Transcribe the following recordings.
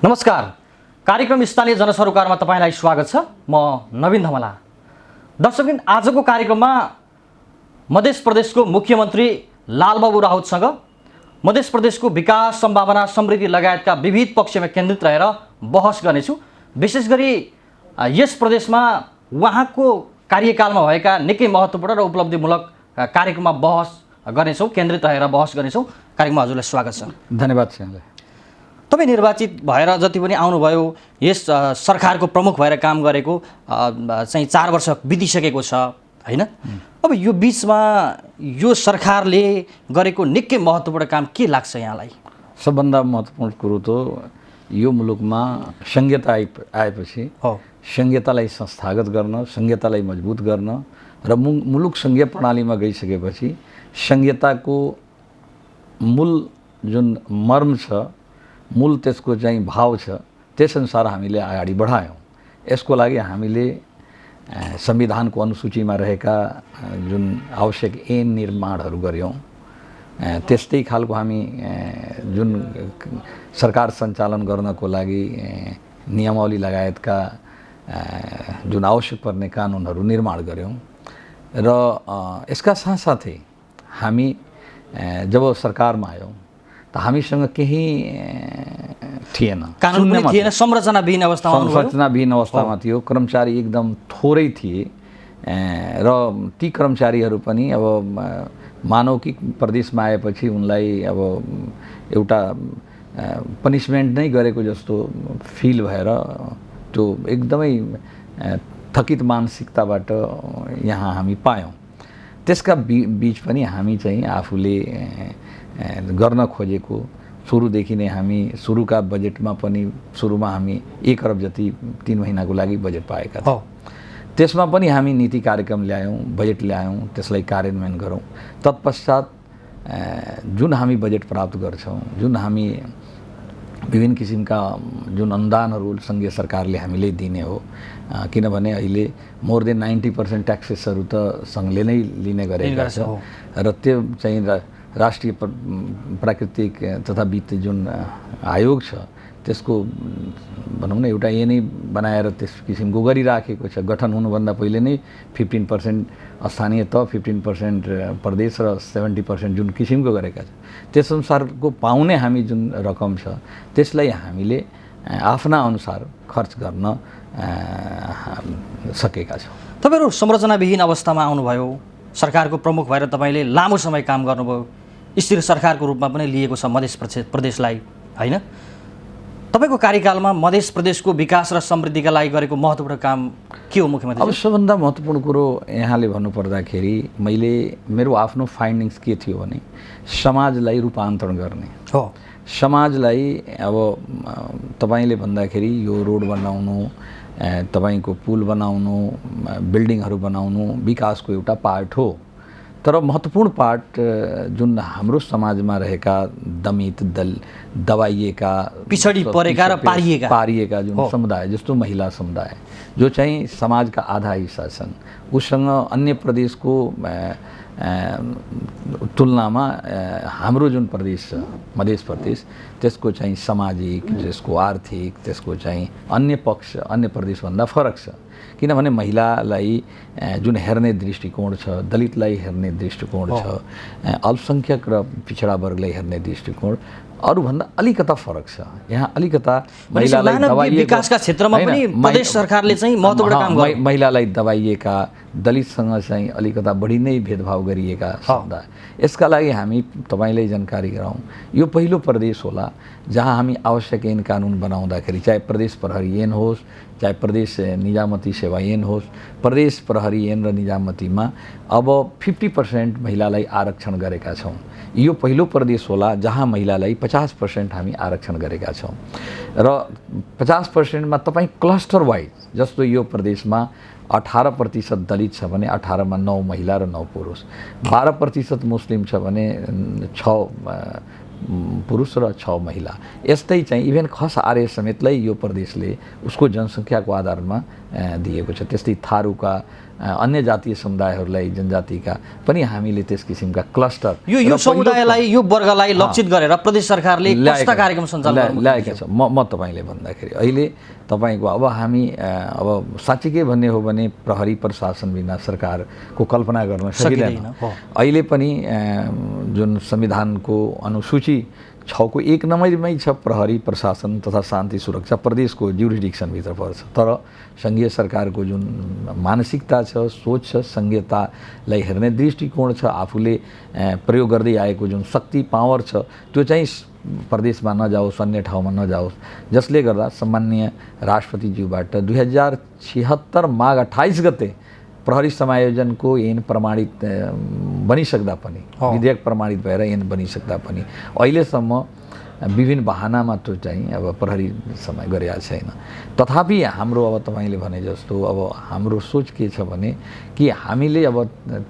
नमस्कार। कार्यक्रम स्थानीय जनसरोकारमा तपाईलाई स्वागत छ। म नवीन धमला। दर्शकबिन, आजको कार्यक्रममा मध्य प्रदेशको मुख्यमन्त्री लालबाबु राउतसँग मध्य प्रदेशको विकास, सम्भावना, समृद्धि लगायतका विविध पक्षमा केन्द्रित रहेर बहस गर्नेछु। विशेष गरी यस प्रदेशमा उहाँको कार्यकालमा भएका निकै महत्त्वपूर्ण र उपलब्धिमूलक कार्यक्रममा बहस गर्नेछौँ, केन्द्रित रहेर बहस गर्नेछौँ। कार्यक्रममा हजुरलाई स्वागत छ। धन्यवाद छ। तपाईँ निर्वाचित भएर जति पनि आउनुभयो, यस सरकारको प्रमुख भएर काम गरेको चाहिँ 4 वर्ष बितिसकेको छ हैन? अब यो बीचमा यो सरकारले गरेको निकै महत्त्वपूर्ण काम के लाग्छ यहाँलाई? सबभन्दा महत्त्वपूर्ण कुरो त यो मुलुकमा संहिता आएपछि संहितालाई संस्थागत गर्न, संहितालाई मजबुत गर्न र मुलुक संघीय प्रणालीमा गइसकेपछि संहिताको मूल जुन मर्म छ, मूल त्यसको चाहिँ भाव छ, त्यसअनुसार हामीले अगाडि बढायौँ। यसको लागि हामीले संविधानको अनुसूचीमा रहेका जुन आवश्यक ऐन निर्माणहरू गर्यौँ। त्यस्तै खालको हामी जुन सरकार सञ्चालन गर्नको लागि नियमावली लगायतका जुन आवश्यक पर्ने कानुनहरू निर्माण गर्यौँ। र यसका साथसाथै हामी जब सरकारमा आयौँ त हामीसँग केही थिएन, कानुन पनि थिएन, संरचनाविहीन अवस्थामा थियो। कर्मचारी एकदम थोरै थिए र ती कर्मचारीहरू पनि अब मानव कि प्रदेशमा आएपछि उनलाई अब एउटा पनिसमेन्ट नै गरेको जस्तो फिल भएर त्यो एकदमै थकित मानसिकताबाट यहाँ हामी पायौँ। त्यसका बीच पनि हामी चाहिँ आफूले गर्न खोजेको सुरुदेखि नै हामी सुरुका बजेटमा पनि सुरुमा हामी 1 अरब जति 3 महिनाको लागि बजेट पाएका थियौँ। त्यसमा पनि हामी नीति कार्यक्रम ल्यायौँ, बजेट ल्यायौँ, त्यसलाई कार्यान्वयन गरौँ। तत्पश्चात जुन हामी बजेट प्राप्त गर्छौँ, जुन हामी विभिन्न किसिमका जुन अनुदानहरू सङ्घीय सरकारले हामीले दिने हो, किनभने अहिले मोर देन 90% ट्याक्सेसहरू त सङ्घले नै लिने गरेका छ र त्यो चाहिँ राष्ट्रिय प्राकृतिक तथा वित्त जुन आयोग छ त्यसको भनौँ न एउटा यही नै बनाएर त्यस किसिमको गरिराखेको छ। गठन हुनुभन्दा पहिले नै 15% स्थानीय त 15% प्रदेश र 70% जुन किसिमको गरेका छ, त्यसअनुसारको पाउने हामी जुन रकम छ त्यसलाई हामीले आफ्ना अनुसार खर्च गर्न सकेका छौँ। तपाईँहरू संरचनाविहीन अवस्थामा आउनुभयो, सरकारको प्रमुख भएर तपाईँले लामो समय काम गर्नुभयो, स्थिर सरकारको रूपमा पनि लिएको छ मध्य प्रदेशलाई हैन? तपाईँको कार्यकालमा मध्य प्रदेशको विकास र समृद्धिका लागि गरेको महत्त्वपूर्ण काम के हो मुख्यमन्त्री? अब सबभन्दा महत्त्वपूर्ण कुरो यहाँले भन्नुपर्दाखेरि मेरो आफ्नो फाइन्डिङ्स के थियो भने समाजलाई रूपान्तरण गर्ने हो। समाजलाई अब तपाईँले भन्दाखेरि यो रोड बनाउनु, तपाईँको पुल बनाउनु, बिल्डिङहरू बनाउनु विकासको एउटा पार्ट हो। तर महत्त्वपूर्ण पार्ट जुन हाम्रो समाजमा रहेका दमित दबाइएका, पिछडी परेका र पारिएका जुन समुदाय, जस्तो महिला समुदाय जो चाहिँ समाजका आधा हिस्सा छन्, उसँग अन्य प्रदेशको तुलनामा हाम्रो जुन प्रदेश छ मध्य प्रदेश, त्यसको चाहिँ सामाजिक, त्यसको आर्थिक, त्यसको चाहिँ अन्य पक्ष अन्य प्रदेशभन्दा फरक छ। किनभने महिलालाई जुन हेर्ने दृष्टिकोण छ, दलितलाई हेर्ने दृष्टिकोण छ, अल्पसङ्ख्यक र पिछडा वर्गलाई हेर्ने दृष्टिकोण अरूभन्दा अलिकता फरक छ। यहाँ अलिकता महिलालाई विकासका क्षेत्रमा पनि प्रदेश सरकारले चाहिँ महत्त्वपूर्ण काम गर्यो। महिलालाई दबाइएका, दलितसँग चाहिँ अलिकता बढी नै भेदभाव गरिएका समुदाय, यसका लागि हामी तपाईँलाई जानकारी गराउँ, यो पहिलो प्रदेश होला जहाँ हामी आवश्यक ऐन कानुन बनाउँदाखेरि, चाहे प्रदेश प्रहरी ऐन होस्, चाहे प्रदेश निजामती सेवा ऐन होस्, प्रदेश प्रहरी ऐन र निजामतीमा अब 50% महिलालाई आरक्षण गरेका छौँ। यो पहिलो प्रदेश होला जहाँ महिलालाई 50% हामी आरक्षण गरेका छौँ। र 50%मा तपाईँ क्लस्टर वाइज, जस्तो यो प्रदेशमा 18% दलित छ भने 18 मा 9 महिला र 9 पुरुष, 12% मुस्लिम छ भने 6 पुरुष र 6 महिला। यस्तै चाहिँ इभेन खस आर्य समेतलाई यो प्रदेशले उसको जनसङ्ख्याको आधारमा दिएको छ। त्यस्तै थारूका अन्य जातीय समुदायहरूलाई जनजातिका पनि हामीले त्यस किसिमका क्लस्टर यो समुदायलाई यो वर्गलाई लक्षित गरेर प्रदेश सरकारले कस्ता कार्यक्रम सञ्चालन ल्याएका छ। म तपाईले भन्दाखेरि अहिले तपाईको अब हामी अब साँच्चीकै भन्ने हो भने प्रहरी प्रशासन बिना सरकारको कल्पना गर्न सकिँदैन। अहिले पनि जुन संविधानको अनुसूची 6 को 1 नम्बरमै छ प्रहरी प्रशासन तथा शान्ति सुरक्षा प्रदेशको ज्युरिडिक्सनभित्र पर्छ। तर सङ्घीय सरकारको जुन मानसिकता छ, सोच छ, सङ्घीयतालाई हेर्ने दृष्टिकोण छ, आफूले प्रयोग गर्दै आएको जुन शक्ति पावर छ त्यो चाहिँ प्रदेशमा नजाओस्, अन्य ठाउँमा नजाओस्, जसले गर्दा सम्माननीय राष्ट्रपतिज्यूबाट 2076 माघ 28 गते प्रहरी समायोजनको ऐन प्रमाणित बनिसक्दा पनि, विधेयक प्रमाणित भएर ऐन बनिसक्दा पनि अहिलेसम्म विभिन्न बहानामा त्यो चाहिँ अब प्रहरी समय गरेका छैन। तथापि हाम्रो अब तपाईँले भने जस्तो अब हाम्रो सोच के छ भने कि हामीले अब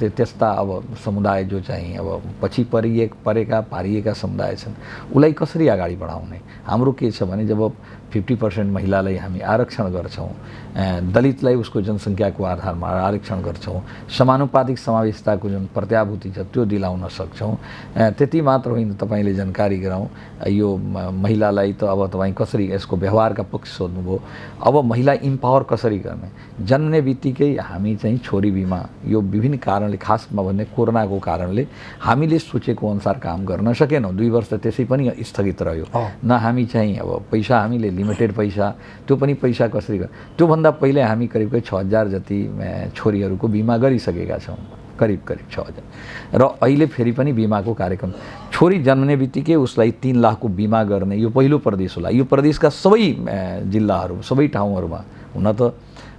त्यस्ता अब समुदाय जो चाहिँ अब पछि पारिएका समुदाय छन् उसलाई कसरी अगाडि बढाउने। हाम्रो के छ भने जब 50% महिलालाई हामी आरक्षण गर्छौँ, दलितलाई उसको जनसङ्ख्याको आधारमा आरक्षण गर्छौँ, समानुपातिक समावेशताको जुन प्रत्याभूति छ त्यो दिलाउन सक्छौँ। त्यति मात्र होइन, तपाईँले जानकारी गराउँ, यो महिलालाई त अब तपाईँ कसरी यसको व्यवहारका पक्ष सोध्नुभयो। अब महिला इम्पावर कसरी गर्ने, जन्मने बित्तिकै हामी चाहिँ छोरी बिमा यो विभिन्न कारणले, खासमा भन्ने कोरोनाको कारणले हामीले सोचेको अनुसार काम गर्न सकेनौँ। 2 वर्ष त्यसै पनि स्थगित रह्यो। न हामी चाहिँ अब पैसा, हामीले लिमिटेड पैसा, त्यो पनि पैसा कसरी त्योभन्दा पहिले हामी करिब 6000 जति छोरीहरूको बिमा गरिसकेका छौँ, करिब 6000। र अहिले फेरि पनि बिमाको कार्यक्रम, छोरी जन्मने बित्तिकै उसलाई 3 लाखको बिमा गर्ने यो पहिलो प्रदेश होला। यो प्रदेशका सबै जिल्लाहरू, सबै ठाउँहरूमा हुन त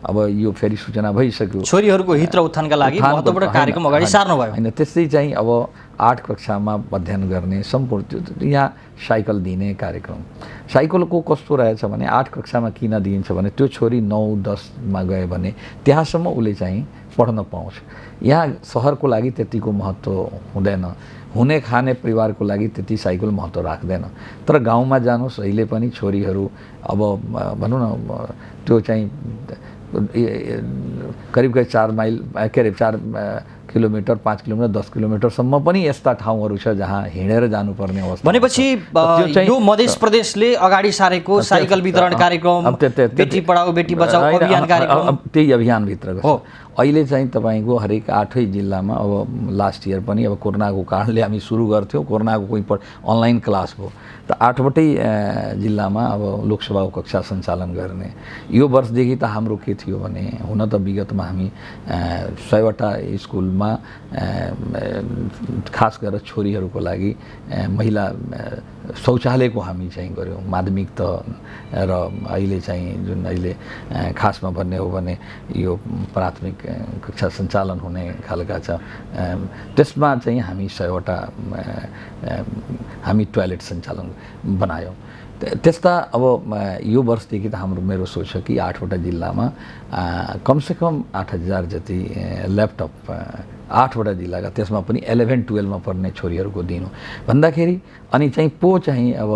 अब यो फेरि सूचना भइसक्यो। छोरीहरूको हित र उत्थानका लागि महत्त्वपूर्ण कार्यक्रम अगाडि सार्नु भयो। होइन, त्यस्तै चाहिँ अब 8 कक्षामा अध्ययन गर्ने सम्पूर्ण यहाँ साइकल दिने कार्यक्रम। साइकलको कस्तो रहेछ भने 8 कक्षामा किन दिइन्छ भने त्यो छोरी 9-10मा गयो भने त्यहाँसम्म उसले चाहिँ पढ्न पाउँछ। यहाँ सहरको लागि त्यतिको महत्त्व हुँदैन, हुने खाने परिवारको लागि त्यति साइकल महत्त्व राख्दैन। तर गाउँमा जानुहोस्, अहिले पनि छोरीहरू अब भनौँ न त्यो चाहिँ करिब 4 माइल के अरे 4 किलोमिटर, 5 किलोमिटर, 10 किलोमिटरसम्म पनि यस्ता ठाउँहरू छ जहाँ हिँडेर जानुपर्ने अवस्था। भनेपछि यो मध्य प्रदेशले अगाडि सारेको साइकल वितरण कार्यक्रम, बेटी पढाओ बेटी बचाओ अभियान कार्यक्रम, त्यही अभियानभित्र हो। अहिले चाहिँ तपाईँको हरेक 8 जिल्लामा अब लास्ट इयर पनि अब कोरोनाको कारणले हामी सुरु गर्थ्यौँ, कोरोनाको कोही अनलाइन क्लास भयो, त 8वटै जिल्लामा अब लोकसभाको कक्षा सञ्चालन गर्ने। यो वर्षदेखि त हाम्रो के थियो भने, हुन त विगतमा हामी 100वटा स्कुलमा खास गरेर छोरीहरूको लागि महिला शौचालयको हामी चाहिँ गऱ्यौँ, माध्यमिक त र अहिले चाहिँ जुन अहिले खासमा भन्ने हो भने यो प्राथमिक कक्षा सञ्चालन हुने खालका छ, त्यसमा चाहिँ हामी 100वटा हामी टोयलेट सञ्चालन बनायौँ। त्यस्ता अब यो वर्षदेखि त मेरो सोच छ कि 8वटा जिल्लामा कमसेकम 8000 जति ल्यापटप 8वटा जिल्लाका, त्यसमा पनि 11-12मा पढ्ने छोरीहरूको दिनु भन्दाखेरि अनि चाहिँ चाहिँ अब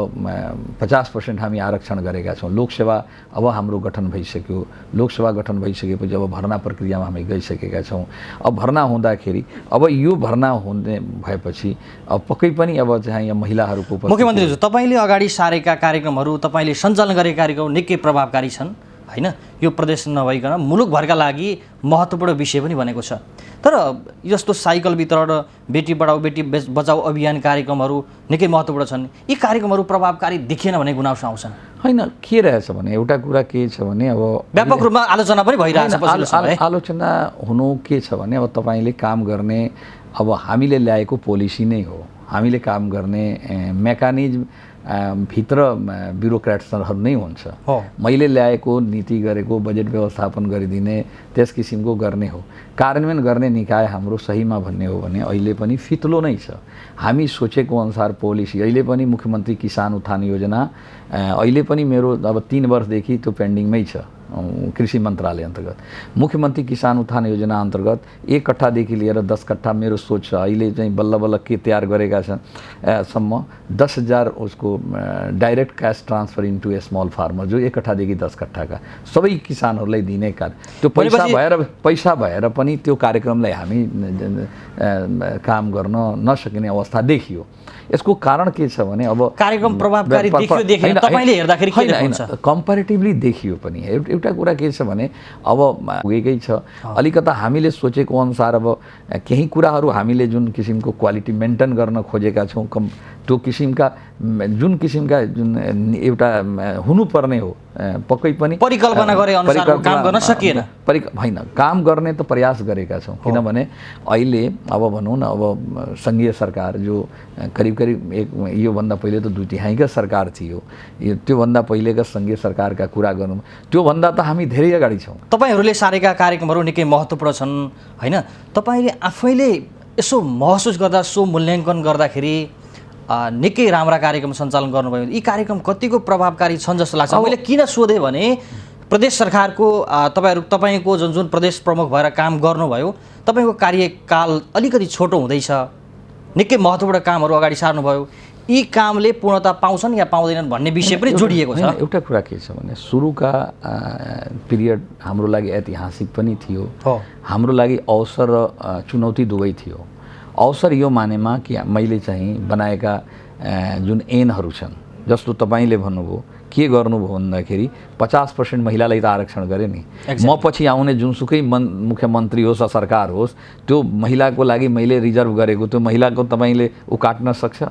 50% हामी आरक्षण गरेका छौँ। लोकसेवा अब हाम्रो गठन भइसक्यो, लोकसेवा गठन भइसकेपछि अब भर्ना प्रक्रियामा हामी गइसकेका छौँ। अब भर्ना हुँदाखेरि अब यो भर्ना हुने भएपछि अब पक्कै पनि अब चाहिँ महिलाहरूको मुख्यमन्त्री तपाईँले अगाडि सारेका कार्यक्रमहरू, तपाईँले सञ्चालन गरेका कार्यक्रम निकै प्रभावकारी छन् हैन। यो प्रदेश नभइकन मुलुकभरका लागि महत्त्वपूर्ण विषय पनि बनेको छ। तर यस्तो साइकल वितरण, बेटी पढाओ बेटी बचाओ अभियान कार्यक्रमहरू निकै महत्त्वपूर्ण छन्। यी कार्यक्रमहरू प्रभावकारी देखिएन भने गुनासो आउँछन्। होइन, के रहेछ भने एउटा कुरा के छ भने अब व्यापक रूपमा आलोचना पनि भइरहेछ। आलोचना हुनु के छ भने अब तपाईँले काम गर्ने, अब हामीले ल्याएको पोलिसी नै हो, हामीले काम गर्ने मेकानिजम भित्र ब्युरोक्रेट्सहरू नै हुन्छ। मैले ल्याएको नीति गरेको बजेट व्यवस्थापन गरिदिने त्यस किसिमको गर्ने हो। कार्यान्वयन गर्ने निकाय हाम्रो सहीमा भन्ने हो भने अहिले पनि फितलो नै छ। हामी सोचेको अनुसार पोलिसी, अहिले पनि मुख्यमन्त्री किसान उत्थान योजना अहिले पनि मेरो अब 3 वर्षदेखि त्यो पेन्डिङमै छ। कृषि मन्त्रालय अन्तर्गत मुख्यमन्त्री किसान उत्थान योजना अन्तर्गत 1 कट्ठादेखि लिएर 10 कट्ठा मेरो सोच छ अहिले चाहिँ बल्ल बल्ल के तयार गरेका छन् सम्म 10,000 उसको direct cash transfer into a small farmer जो 1 कट्ठादेखि 10 कट्ठाका सबै किसानहरूलाई दिने कार्य त्यो पैसा भएर पनि त्यो कार्यक्रमलाई हामी काम गर्न नसकिने अवस्था देखियो। यसको कारण के छ भने अब कार्यक्रम प्रभावकारी देखियो देखेन तपाईले हेर्दाखेरि के देखिन्छ? कम्प्यारेटिभली देखियो पनि एउटा कुरा के छ भने अब पुगेकै छ अलिकता हामीले सोचेको अनुसार अब केही कुराहरू हामीले जुन किसिमको क्वालिटी मेन्टेन गर्न खोजेका छौँ त्यो किसिमका जुन एउटा हुनुपर्ने हो पक्कै पनि परिकल्पना गरे अनुसार काम गर्न सकिएन। होइन काम गर्ने त प्रयास गरेका छौँ किनभने अहिले अब भनौँ न अब सङ्घीय सरकार जो करिब योभन्दा पहिले त 2/3 सरकार थियो त्योभन्दा पहिलेका सङ्घीय सरकारका कुरा गरौँ त्योभन्दा त हामी धेरै अगाडि छौँ। तपाईँहरूले सारेका कार्यक्रमहरू निकै महत्त्वपूर्ण छन् होइन? तपाईँले आफैले यसो महसुस गर्दा सो मूल्याङ्कन गर्दाखेरि निकै राम्रा कार्यक्रम सञ्चालन गर्नुभयो। यी कार्यक्रम कतिको प्रभावकारी छन् जस्तो लाग्छ? मैले किन सोधेँ भने प्रदेश सरकारको तपाईँको जुन प्रदेश प्रमुख भएर काम गर्नुभयो तपाईँको कार्यकाल अलिकति छोटो हुँदैछ, निकै महत्त्वपूर्ण कामहरू अगाडि सार्नुभयो। यी कामले पूर्णता पाउँछन् या पाउँदैनन् भन्ने विषय पनि जोडिएको छ। एउटा कुरा के छ भने सुरुका पिरियड हाम्रो लागि ऐतिहासिक पनि थियो, हाम्रो लागि अवसर र चुनौती दुवै थियो। अवसर यो मानेमा कि मैले चाहिँ बनाएका जुन ऐनहरू छन् जस्तो तपाईँले भन्नुभयो के गर्नुभयो भन्दाखेरि 50% महिलालाई त आरक्षण गरे नि। म पछि आउने जुनसुकै मुख्यमन्त्री होस् या सरकार होस् त्यो महिलाको लागि मैले रिजर्भ गरेको त्यो महिलाको तपाईँले काट्न सक्छ?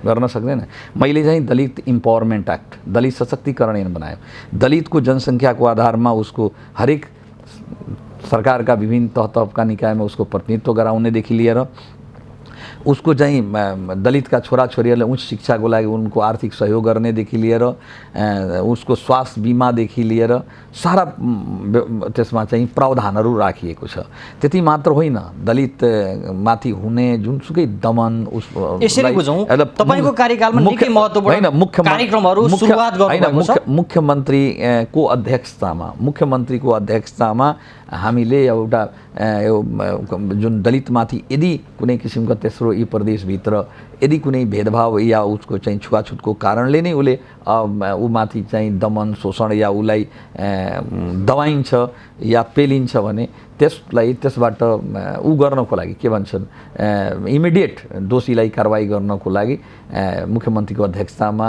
गर्न सक्दैन। मैले चाहिँ दलित इम्पावरमेन्ट एक्ट दलित सशक्तिकरण ऐन बनायो। दलितको जनसङ्ख्याको आधारमा उसको हरेक सरकारका विभिन्न तहका निकायमा उसको प्रतिनिधित्व गराउनेदेखि लिएर उसको चाहिँ दलितका छोराछोरीहरूलाई उच्च शिक्षाको लागि उनको आर्थिक सहयोग गर्नेदेखि लिएर उसको स्वास्थ्य बिमादेखि लिएर सारा त्यसमा चाहिँ प्रावधानहरू राखिएको छ। त्यति मात्र होइन दलित माथि हुने जुनसुकै दमन यसरी बुझौँ तपाईको कार्यकालमा निकै महत्त्वपूर्ण कार्यक्रमहरू सुरुवात गर्नुभएको छ। मुख्यमन्त्रीको अध्यक्षतामा हामीले एउटा जुन दलितमाथि यदि कुनै किसिमको तेस्रो यी प्रदेशभित्र यदि कुनै भेदभाव या उसको चाहिँ छुवाछुतको कारणले नै उसले ऊमाथि चाहिँ दमन शोषण या उसलाई दबाइन्छ या पेलिन्छ भने त्यसबाट ऊ गर्नको लागि के भन्छन् इमिडिएट दोषीलाई कारवाही गर्नको लागि मुख्यमन्त्रीको अध्यक्षतामा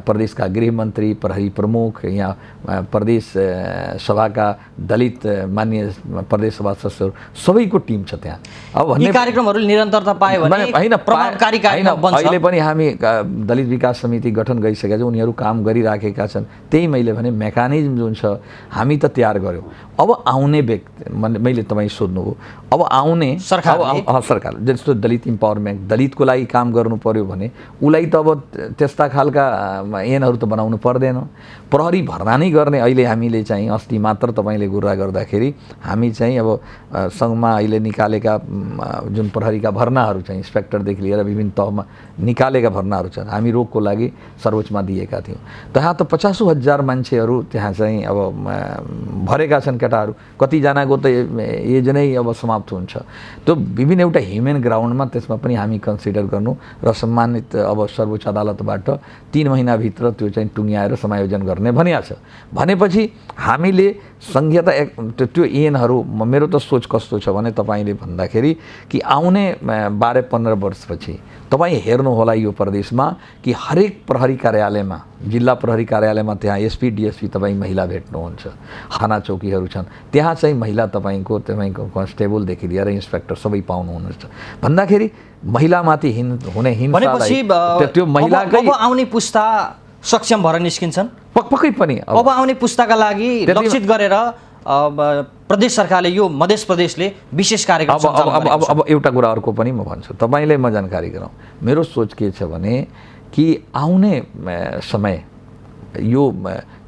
प्रदेशका गृहमन्त्री प्रहरी प्रमुख यहाँ प्रदेश सभाका दलित मान्य प्रदेश सभा सदस्यहरू सबैको टिम छ त्यहाँ। अब भन्ने कार्यक्रमहरू निरन्तरता पायो भने हैन प्रभावकारी कार्यक्रम बन्छ। अहिले पनि हामी दलित विकास समिति गठन गरिसकेका छौँ, उनीहरू काम गरिराखेका छन्। त्यही मैले भने मेकानिजम जुन छ हामी त तयार गर्यौँ। अब आउने व्यक्ति मैले तपाईँ सोध्नुभयो अब आउने सरकार जस्तो दलित इम्पावरमेन्ट दलितको लागि काम गर्नु पर्यो भने उसलाई त अब त्यस्ता खालका ऐनहरू त बनाउनु पर्दैन। प्रहरी भर्ना नै गर्ने अहिले हामीले चाहिँ अस्ति मात्र तपाईँले कुरा गर्दाखेरि हामी चाहिँ अब सङ्घमा अहिले निकालेका जुन प्रहरीका भर्नाहरू चाहिँ इन्सपेक्टरदेखि लिएर विभिन्न तहमा निकालेका भर्नाहरू छन् हामी रोगको लागि सर्वोच्चमा दिएका थियौँ। त्यहाँ त 50,000 मान्छेहरू त्यहाँ चाहिँ अब भरेका छन् केटाहरू। कतिजनाको त एज नै अब समाप्त हुन्छ। त्यो विभिन्न एउटा ह्युमन ग्राउन्डमा त्यसमा पनि हामी कन्सिडर गर्नु र सम्मानित अब सर्वोच्च अदालतबाट 3 महिनाभित्र त्यो चाहिँ टुङ्ग्याएर समायोजन गर्ने भनिएको छ। भनेपछि हामीले संहिता त्यो ऐनहरू मेरो त सोच कस्तो छ भने तपाईँले भन्दाखेरि कि आउने 12-15 वर्षपछि तपाईँ हेर्नुहोला यो प्रदेशमा कि हरेक प्रहरी कार्यालयमा जिल्ला प्रहरी कार्यालयमा त्यहाँ एसपी डिएसपी तपाईँ महिला भेट्नुहुन्छ। थाना चौकीहरू छन् त्यहाँ चाहिँ महिला तपाईँको कन्स्टेबलदेखि लिएर इन्सपेक्टर सबै पाउनुहुन्छ भन्दाखेरि महिलामाथि हुने हिंसा त्यो महिलाकै अब आउने पुस्ता सक्षम भएर निस्किन्छन्। पक्कै पनि अब आउने पुस्ताका लागि लक्षित गरेर प्रदेश सरकारले यो मध्य प्रदेशले विशेष कार्यक्रम अब एउटा कुरा अर्को पनि म भन्छु तपाईँले म जानकारी गराउँ। मेरो सोच के छ भने कि आउने समय यो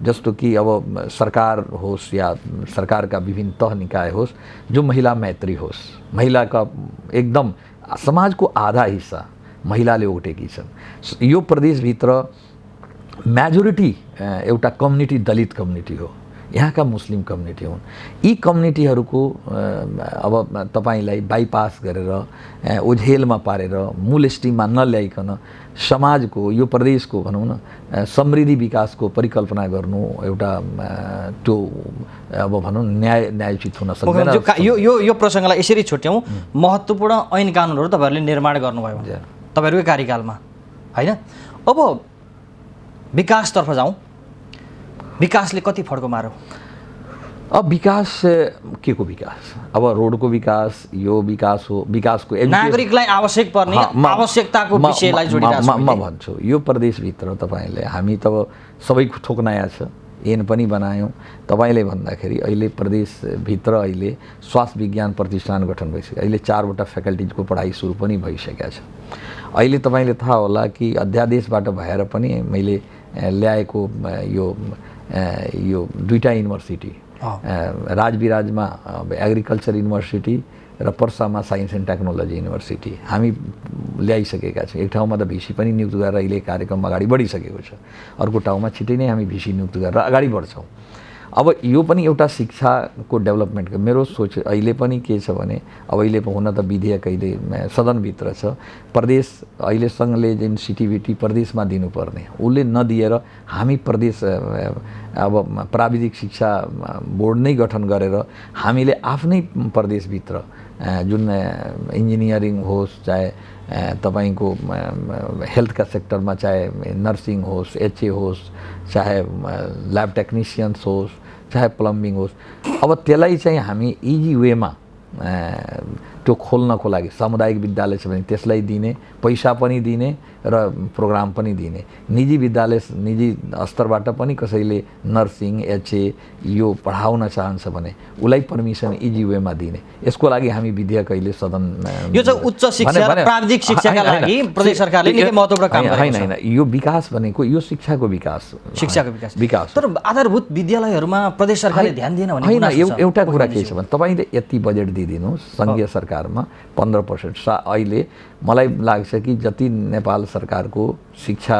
जस्तो कि अब सरकार होस् या सरकारका विभिन्न तह निकाय होस् जो महिला मैत्री होस्, महिलाका एकदम समाजको आधा हिस्सा महिलाले ओटेकी छन्। यो प्रदेशभित्र मेजोरिटी एउटा कम्युनिटी दलित कम्युनिटी हो। यहाँका मुस्लिम कम्युनिटी हुन्। यी कम्युनिटीहरूको अब तपाईँलाई बाइपास गरेर ओझेलमा पारेर मूल स्ट्रिममा नल्याइकन समाजको यो प्रदेशको भनौँ न समृद्धि विकासको परिकल्पना गर्नु एउटा त्यो अब भनौँ न्यायोचित हुन सक्दैन। यो प्रसङ्गलाई यसरी छुट्याउँ, महत्त्वपूर्ण ऐन कानुनहरू तपाईँहरूले निर्माण गर्नुभयो तपाईँहरूकै कार्यकालमा, होइन? अब विकासतर्फ जाउँ। विकासले कति फड्को मार्यो? अब विकास के को विकास? अब रोडको विकास, यो विकास हो, विकासको नागरिकलाई आवश्यक पर्ने आवश्यकताको विषयलाई जोडिरहेको छु। म भन्छु यो प्रदेशभित्र तपाईँले हामी त सबै थोक नयाँ छ, ऐन पनि बनायौँ। तपाईँले भन्दाखेरि अहिले प्रदेशभित्र अहिले स्वास्थ्य विज्ञान प्रतिष्ठान गठन भइसक्यो। अहिले 4वटा फ्याकल्टिजको पढाइ सुरु पनि भइसकेको छ। अहिले तपाईँले थाहा होला कि अध्यादेशबाट भएर पनि मैले ल्याएको यो 2टा युनिभर्सिटी, राजविराजमा एग्रिकल्चर युनिभर्सिटी र पर्सामा साइन्स एन्ड टेक्नोलोजी युनिभर्सिटी हामी ल्याइसकेका छौँ। एक ठाउँमा त भिसी पनि नियुक्त गरेर अहिले कार्यक्रम अगाडि बढिसकेको छ, अर्को ठाउँमा छिटै नै हामी भिसी नियुक्त गरेर अगाडि बढ्छौँ। अब यो पनि एउटा शिक्षाको डेभलपमेन्टको मेरो सोच अहिले पनि के छ भने, अब अहिले हुन त विधेयक अहिले सदनभित्र छ, प्रदेश अहिलेसँगले जुन सिटिभिटी प्रदेशमा दिनुपर्ने उसले नदिएर हामी प्रदेश अब प्राविधिक शिक्षा बोर्ड नै गठन गरेर हामीले आफ्नै प्रदेशभित्र जुन इन्जिनियरिङ होस्, चाहे तपाईको हेल्थका सेक्टरमा, चाहे नर्सिङ होस्, एचए होस्, चाहे ल्याब टेक्निसियन्स होस्, चाहे प्लम्बिङ होस्, अब त्यसलाई चाहिँ हामी इजी वेमा त्यो खोल्नको लागि सामुदायिक विद्यालय छ भने त्यसलाई दिने, पैसा पनि दिने र प्रोग्राम पनि दिने। निजी विद्यालय निजी स्तरबाट पनि कसैले नर्सिङ एचए यो पढाउन चाहन्छ भने उसलाई पर्मिसन इजी वेमा दिने। यसको लागि हामी विधेयक अहिले सदन यो चाहिँ उच्च शिक्षा र प्राविधिक शिक्षाका लागि प्रदेश सरकारले निकै महत्त्वपूर्ण काम गरेको छ। हैन, यो विकास भनेको यो शिक्षाको विकास तर आधारभूत विद्यालयहरूमा प्रदेश सरकारले ध्यान दिएन भने हैन। एउटा कुरा के छ भने तपाईले यति बजेट दिदिनुस् संघीय सरकारमा 15%। अहिले मलाई लाग्छ कि जति नेपाल सरकारको शिक्षा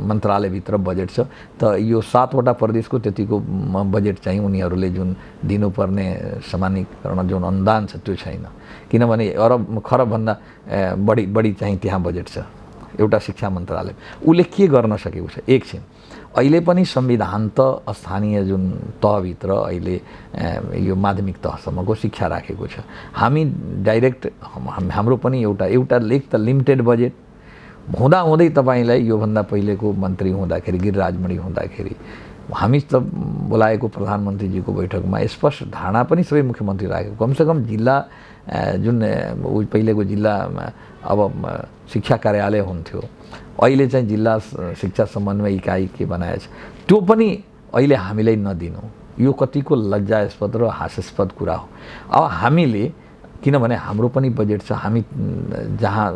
मन्त्रालयभित्र बजेट छ त यो 7वटा प्रदेशको त्यतिको बजेट चाहिँ उनीहरूले जुन दिनुपर्ने सामान्यकरण जुन अनुदान छ त्यो छैन। किनभने खरबभन्दा बढी चाहिँ त्यहाँ बजेट छ एउटा शिक्षा मन्त्रालय। उसले के गर्न सकेको छ? एकछिन अहिले पनि संविधान त स्थानीय जुन तहभित्र अहिले यो माध्यमिक तहसम्मको शिक्षा राखेको छ। हामी डाइरेक्ट हाम्रो पनि एउटा लेख त लिमिटेड बजेट हुँदाहुँदै तपाईँलाई योभन्दा पहिलेको मन्त्री हुँदाखेरि गिरिराजमणि हुँदाखेरि हामी त बोलाएको प्रधानमन्त्रीजीको बैठकमा स्पष्ट धारणा पनि सबै मुख्यमन्त्री राखेको, कमसेकम जिल्ला जुन पहिलेको जिल्लामा अब शिक्षा कार्यालय हुन्थ्यो, अहिले चाहिँ जिल्ला शिक्षा समन्वय इकाइ के बनाएछ त्यो पनि अहिले हामीलाई नदिनु, यो कतिको लज्जास्पद र हास्यास्पद कुरा हो। अब हामीले किनभने हाम्रो पनि बजेट छ, हामी जहाँ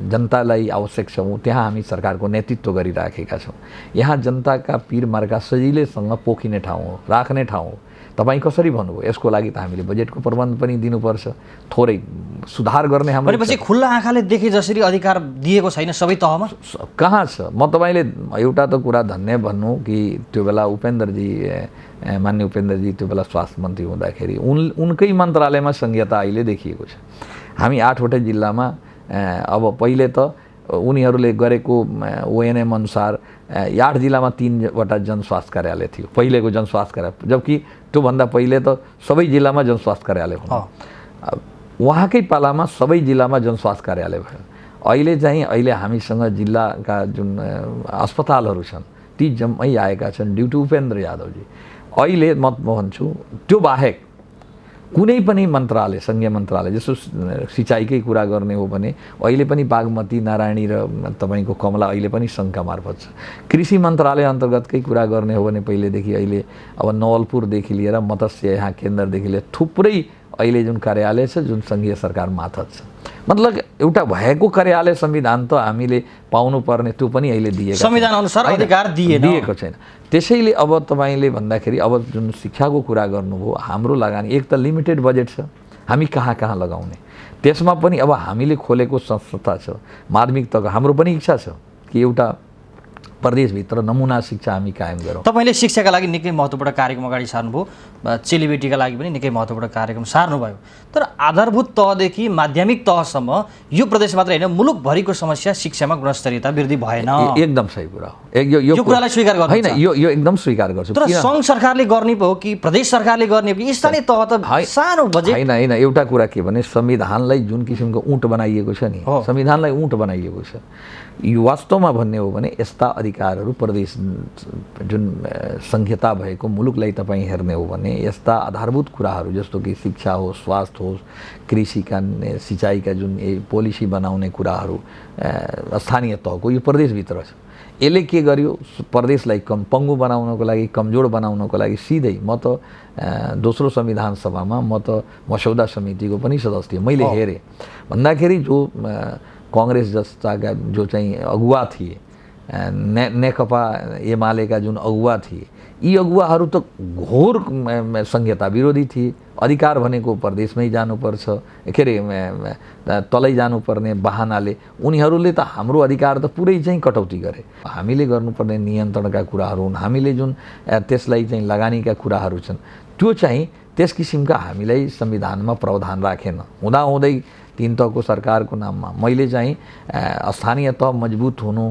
जनतालाई आवश्यक छौँ त्यहाँ हामी सरकारको नेतृत्व गरिराखेका छौँ। यहाँ जनताका पीर मर्का सजिलैसँग पोखिने ठाउँ हो, राख्ने ठाउँ हो। तपाईँ कसरी भन्नुभयो? यसको लागि त हामीले बजेटको प्रबन्ध पनि दिनुपर्छ, थोरै सुधार गर्ने हाम्रो। भनेपछि खुल्ला आँखाले देखे जसरी अधिकार दिएको छैन सबै तहमा? कहाँ छ? म तपाईँले एउटा त कुरा धन्य भन्नु कि त्यो बेला मान्य उपेन्द्रजी त्यो बेला स्वास्थ्य मन्त्री हुँदाखेरि उनकै मन्त्रालयमा संहिता अहिले देखिएको छ। हामी 8वटै जिल्लामा अब पहिले त उनीहरूले गरेको ओएनएम अनुसार 8 जिल्लामा 3वटा जनस्वास्थ्य कार्यालय थियो पहिलेको जनस्वास्थ्य कार्यालय, जबकि त्योभन्दा पहिले त सबै जिल्लामा जनस्वास्थ्य कार्यालय हुनु। उहाँकै पालामा सबै जिल्लामा जनस्वास्थ्य कार्यालय भयो। अहिले हामीसँग जिल्लाका जुन अस्पतालहरू छन् ती जम्मै आएका छन् ड्यु टु उपेन्द्र यादवजी। अहिले म भन्छु त्यो बाहेक कुनै पनि मन्त्रालय, संघीय मन्त्रालय जस्तो सिँचाइकै कुरा गर्ने हो भने अहिले पनि बागमती, नारायणी र तपाईँको कमला अहिले पनि सङ्घका मार्फत छ। कृषि मन्त्रालय अन्तर्गतकै कुरा गर्ने हो भने पहिलेदेखि अहिले अब नवलपुरदेखि लिएर मत्स्य यहाँ केन्द्रदेखि लिएर थुप्रै अहिले जुन कार्यालय छ जुन संघीय सरकार मार्फत छ। मतलब एउटा भएको कार्यालय संविधान त हामीले पाउनुपर्ने त्यो पनि अहिले दिएको, संविधान अनुसार अधिकार दिएको छैन। त्यसैले अब तपाईँले भन्दाखेरि अब जुन शिक्षाको कुरा गर्नुभयो, हाम्रो लगानी एक त लिमिटेड बजेट छ, हामी कहाँ कहाँ लगाउने, त्यसमा पनि अब हामीले खोलेको संस्था छ माध्यमिक तक। हाम्रो पनि इच्छा छ कि एउटा प्रदेशभित्र नमुना शिक्षा हामी कायम गरौँ। तपाईँले शिक्षाका लागि निकै महत्त्वपूर्ण कार्यक्रम अगाडि सार्नुभयो, चेलीबेटीका लागि पनि निकै महत्त्वपूर्ण कार्यक्रम सार्नुभयो। तर आधारभूत तहदेखि माध्यमिक तहसम्म यो प्रदेश मात्र होइन, मुलुकभरिको समस्या शिक्षामा गुणस्तरीयता वृद्धि भएन। एकदम सही कुरा हो। यो कुरालाई स्वीकार गर्नु होइन, यो एकदम स्वीकार गर्छु। तर सङ्घ सरकारले गर्ने हो कि प्रदेश सरकारले गर्ने हो कि स्थानीय तह त सानो बजेट? होइन, एउटा कुरा के भने संविधानलाई जुन किसिमको ऊँट बनाइएको छ नि, संविधानलाई ऊँट बनाइएको छ, यो वास्तवमा भन्ने हो भने यस्ता अधिकारहरू प्रदेश जुन संहिता भएको मुलुकलाई तपाईँ हेर्ने हो भने यस्ता आधारभूत कुराहरू जस्तो कि शिक्षा होस्, स्वास्थ्य होस्, कृषिका सिँचाइका जुन पोलिसी बनाउने कुराहरू स्थानीय तहको यो प्रदेशभित्र छ। यसले के गर्यो, प्रदेशलाई पङ्गु बनाउनको लागि, कमजोर बनाउनको लागि सिधै म त दोस्रो संविधान सभामा म त मसौदा समितिको पनि सदस्य मैले हेरेँ। भन्दाखेरि जो कांग्रेस जस्ताका जो चाहिँ अगुवा थिए, नेकपा एमालेका जुन अगुवा थिए, यी अगुवाहरू त घोर संहिता विरोधी थिए। अधिकार भनेको प्रदेशमै जानुपर्छ, के अरे तलै जानुपर्ने बहानाले उनीहरूले त हाम्रो अधिकार त पुरै चाहिँ कटौती गरे। हामीले गर्नुपर्ने नियन्त्रणका कुराहरू हुन्, हामीले जुन त्यसलाई चाहिँ लगानीका कुराहरू छन्, त्यो चाहिँ त्यस किसिमका हामीलाई संविधानमा प्रावधान राखेन। हुँदाहुँदै तीन तहको सरकारको नाममा मैले चाहिँ स्थानीय तह मजबुत हुनु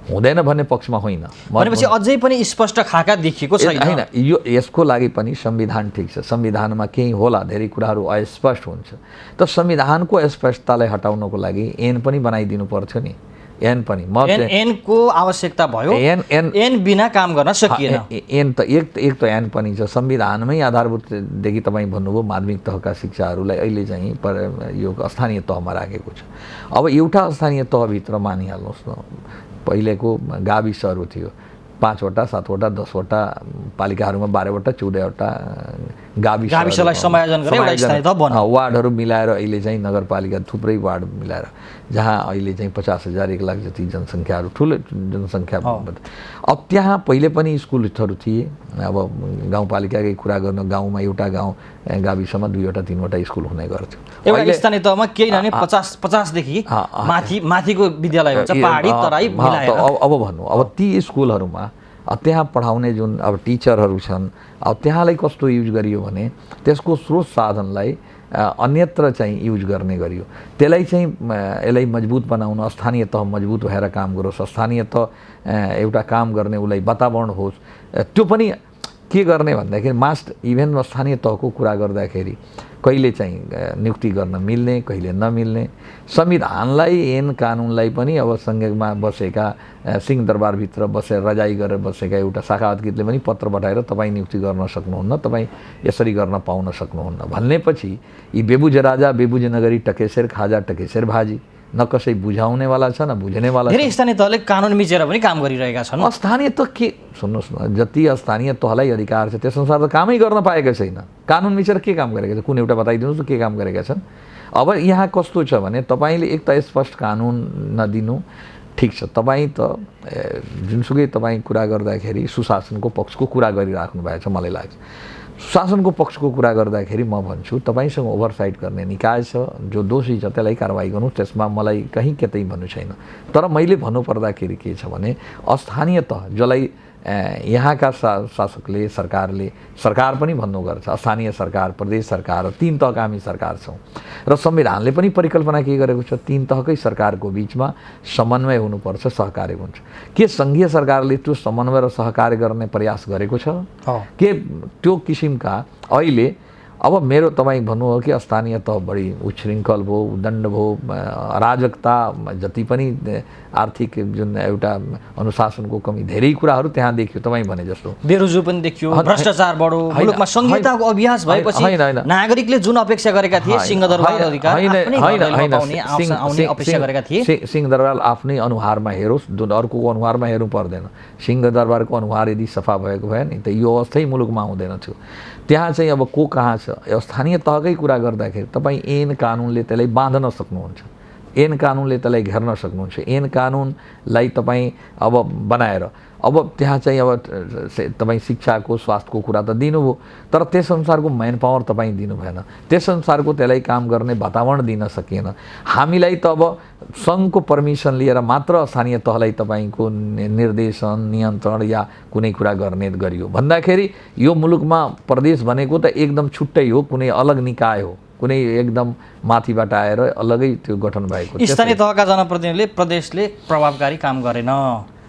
हुँदैन भन्ने पक्षमा होइन। भनेपछि अझै पनि स्पष्ट खाका देखिएको छैन। होइन, यो यसको लागि पनि संविधान ठिक छ, संविधानमा केही होला, धेरै कुराहरू अस्पष्ट हुन्छ। त संविधानको अस्पष्टतालाई हटाउनको लागि ऐन पनि बनाइदिनु पर्थ्यो नि। ऐन पनि ऐनको आवश्यकता भयो, ऐन बिना काम गर्न सकिएन। ऐन त एक त ऐन पनि छ, संविधानमै आधारभूतदेखि तपाईँ भन्नुभयो माध्यमिक तहका शिक्षाहरूलाई अहिले चाहिँ यो स्थानीय तहमा राखेको छ। अब एउटा स्थानीय तहभित्र मानिहाल्नुहोस् न, पहिलेको गाविसहरू थियो, 5 वटा 7 वटा 10 वटा पालिकाहरूमा 12 वटा 14 वटा गाविसलाई समायोजन गरेर एउटा स्थानीय तह बन्यो। वार्डहरू मिलाएर अहिले चाहिँ नगरपालिका थुप्रै वार्ड मिलाएर जहाँ अहिले चाहिँ 50,000 1 लाख जति जनसङ्ख्याहरू, ठुलो जनसङ्ख्या। अब त्यहाँ पहिले पनि स्कुलहरू थिए। अब गाउँपालिकाकै कुरा गर्न, गाउँमा एउटा गाउँ गाविसमा 2 वटा 3 वटा स्कुल हुने गर्थ्यो। एउटा स्थानीय तहमा केही नभने 50 देखि माथिको विद्यालय हुन्छ, पहाडी तराई मिलाएर। अब भन्नु, अब ती स्कुलहरूमा त्यहाँ पढाउने जुन अब टिचरहरू छन्, अब त्यहाँलाई कस्तो युज गरियो भने त्यसको स्रोत साधनलाई अन्यत्र चाहिँ युज गर्ने गरियो। त्यसलाई चाहिँ यसलाई मजबुत बनाउन स्थानीय तह मजबुत भएर काम गरोस्, स्थानीय तह एउटा काम गर्ने उसलाई वातावरण होस्। त्यो पनि के गर्ने भन्दाखेरि मास्ट इभेन स्थानीय तहको कुरा गर्दाखेरि कहिले चाहिँ नियुक्ति गर्न मिल्ने, कहिले नमिल्ने, संविधानलाई ऐन कानुनलाई पनि अब सँगैमा बसेका सिंहदरबारभित्र बसेर रजाई गरेर बसेका एउटा शाखावत गीतले पनि पत्र पठाएर तपाईँ नियुक्ति गर्न सक्नुहुन्न, तपाईँ यसरी गर्न पाउन सक्नुहुन्न भन्नेपछि यी बेबुज राजा बेबुज नगरी टकेसेर खाजा टकेसेर भाजी, न कसै बुझाउनेवाला छ न बुझ्नेवाला। धेरै स्थानीय तहले कानुन मिचेर पनि काम गरिरहेका छन्। स्थानीय तह के, सुन्नुहोस् न, जति स्थानीय तहलाई अधिकार छ त्यसअनुसार त कामै गर्न पाएका छैन। कानुन मिचेर के काम गरेका छन्, कुन एउटा बताइदिनुहोस् न के काम गरेका छन्। अब यहाँ कस्तो छ भने तपाईँले एक त स्पष्ट कानुन नदिनु, ठिक छ, तपाईँ त जुनसुकै तपाईँ कुरा गर्दाखेरि सुशासनको पक्षको कुरा गरिराख्नु भएको छ। मलाई लाग्छ सुशासनको पक्षको कुरा गर्दाखेरि म भन्छु तपाईँसँग ओभरसाइट गर्ने निकाय छ, जो दोषी छ त्यसलाई कारवाही गर्नु, त्यसमा मलाई कहीँ कतै भन्नु छैन। तर मैले भन्नुपर्दाखेरि के छ भने स्थानीय तह जसलाई यहाँका शासकले सरकार पनि भन्नु गर्छ, स्थानीय सरकार, प्रदेश सरकार, 3 तहका हामी सरकार छौँ र संविधानले पनि परिकल्पना के गरेको छ, 3 तहकै सरकारको बिचमा समन्वय हुनुपर्छ, सहकार्य हुन्छ। के सङ्घीय सरकारले त्यो समन्वय र सहकार्य गर्ने प्रयास गरेको छ? के त्यो किसिमका अहिले अब मेरो तपाईँ भन्नुभयो कि स्थानीय तह बढी उच्छृङ्खल भयो, उद्दण्ड भयो, अराजकता, जति पनि आर्थिक जुन एउटा अनुशासनको कमी, धेरै कुराहरू त्यहाँ देखियो। तपाईँ भने जस्तो बेरोजगारी पनि देखियो, भ्रष्टाचार बढ्यो, मुलुकमा संहिताको अभ्यास भएपछि नागरिकले जुन अपेक्षा गरेका थिए सिंहदरबार अधिकार आउने अपेक्षा गरेका थिए, सिंहदरबार आफ्नै अनुहारमा हेरोस्, अर्कोको अनुहारमा हेर्नु पर्दैन। सिंहदरबारको अनुहार यदि सफा भएको भए नि त यो अवस्थै मुलुकमा आउँदैन थियो। त्यहाँ चाहिँ अब को कहाँ छ, स्थानीय तहकै कुरा गर्दाखेरि तपाईँ ऐन कानुनले त्यसलाई बाँध्न सक्नुहुन्छ, ऐन कानुनले त्यसलाई घेर्न सक्नुहुन्छ। ऐन कानुनलाई तपाईँ अब बनाएर अब त्यहाँ चाहिँ अब तपाईँ शिक्षाको स्वास्थ्यको कुरा त दिनुभयो, तर त्यस अनुसारको म्यान पावर तपाईँ दिनु भएन, त्यस अनुसारको त्यसलाई काम गर्ने वातावरण दिन सकिएन। हामीलाई त अब सङ्घको पर्मिसन लिएर मात्र स्थानीय तहलाई तपाईँको निर्देशन नियन्त्रण या कुनै कुरा गर्ने गरियो भन्दाखेरि यो मुलुकमा प्रदेश भनेको त एकदम छुट्टै हो, कुनै अलग निकाय हो, कुनै एकदम माथिबाट आएर अलगै त्यो गठन भएको। स्थानीय तहका जनप्रतिनिधिले प्रदेशले प्रभावकारी काम गरेन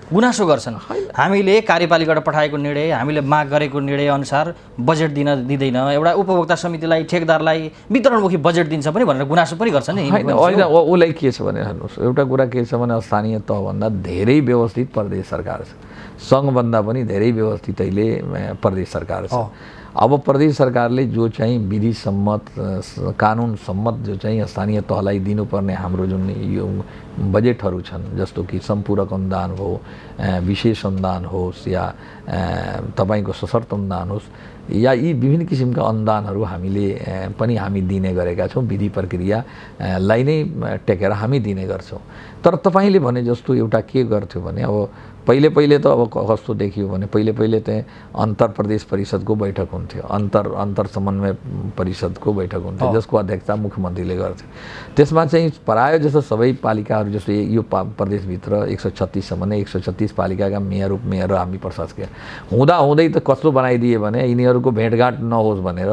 गुनासो गर्छन्। हामीले कार्यपालिकाबाट पठाएको निर्णय, हामीले माग गरेको निर्णय अनुसार बजेट दिँदैन, एउटा उपभोक्ता समितिलाई ठेकदारलाई वितरणमुखी बजेट दिन्छ पनि भनेर गुनासो पनि गर्छन् नि। होइन, उसलाई के छ भने हेर्नुहोस्, एउटा कुरा के छ भने स्थानीय तहभन्दा धेरै व्यवस्थित प्रदेश सरकार छ, सङ्घभन्दा पनि धेरै व्यवस्थित अहिले प्रदेश सरकार छ। अब प्रदेश सरकारले जो चाहिँ विधि सम्मत कानुन सम्मत जो चाहिँ स्थानीय तहलाई दिनुपर्ने हाम्रो जुन यो बजेटहरू छन्, जस्तो कि सम्पूरक अनुदान हो, विशेष अनुदान होस् या तपाईँको सशर्त अनुदान होस् या यी विभिन्न किसिमका अनुदानहरू हामीले पनि हामी दिने गरेका छौँ। विधि प्रक्रियालाई नै टेकेर हामी दिने गर्छौँ। तर तपाईँले भने जस्तो एउटा के गर्थ्यो भने अब पहिले त अब कस्तो देखियो भने पहिले चाहिँ अन्तर प्रदेश परिषदको बैठक हुन्थ्यो, अन्तर समन्वय परिषदको बैठक हुन्थ्यो, जसको अध्यक्षता मुख्यमन्त्रीले गर्थे। त्यसमा चाहिँ प्रायः जस्तो सबै पालिकाहरू जस्तो यो प्रदेशभित्र 136सम्म नै 136 पालिकाका मेयर उपमेयर र हामी प्रशासकीय हुँदै त कस्तो बनाइदिए भने यिनीहरूको भेटघाट नहोस् भनेर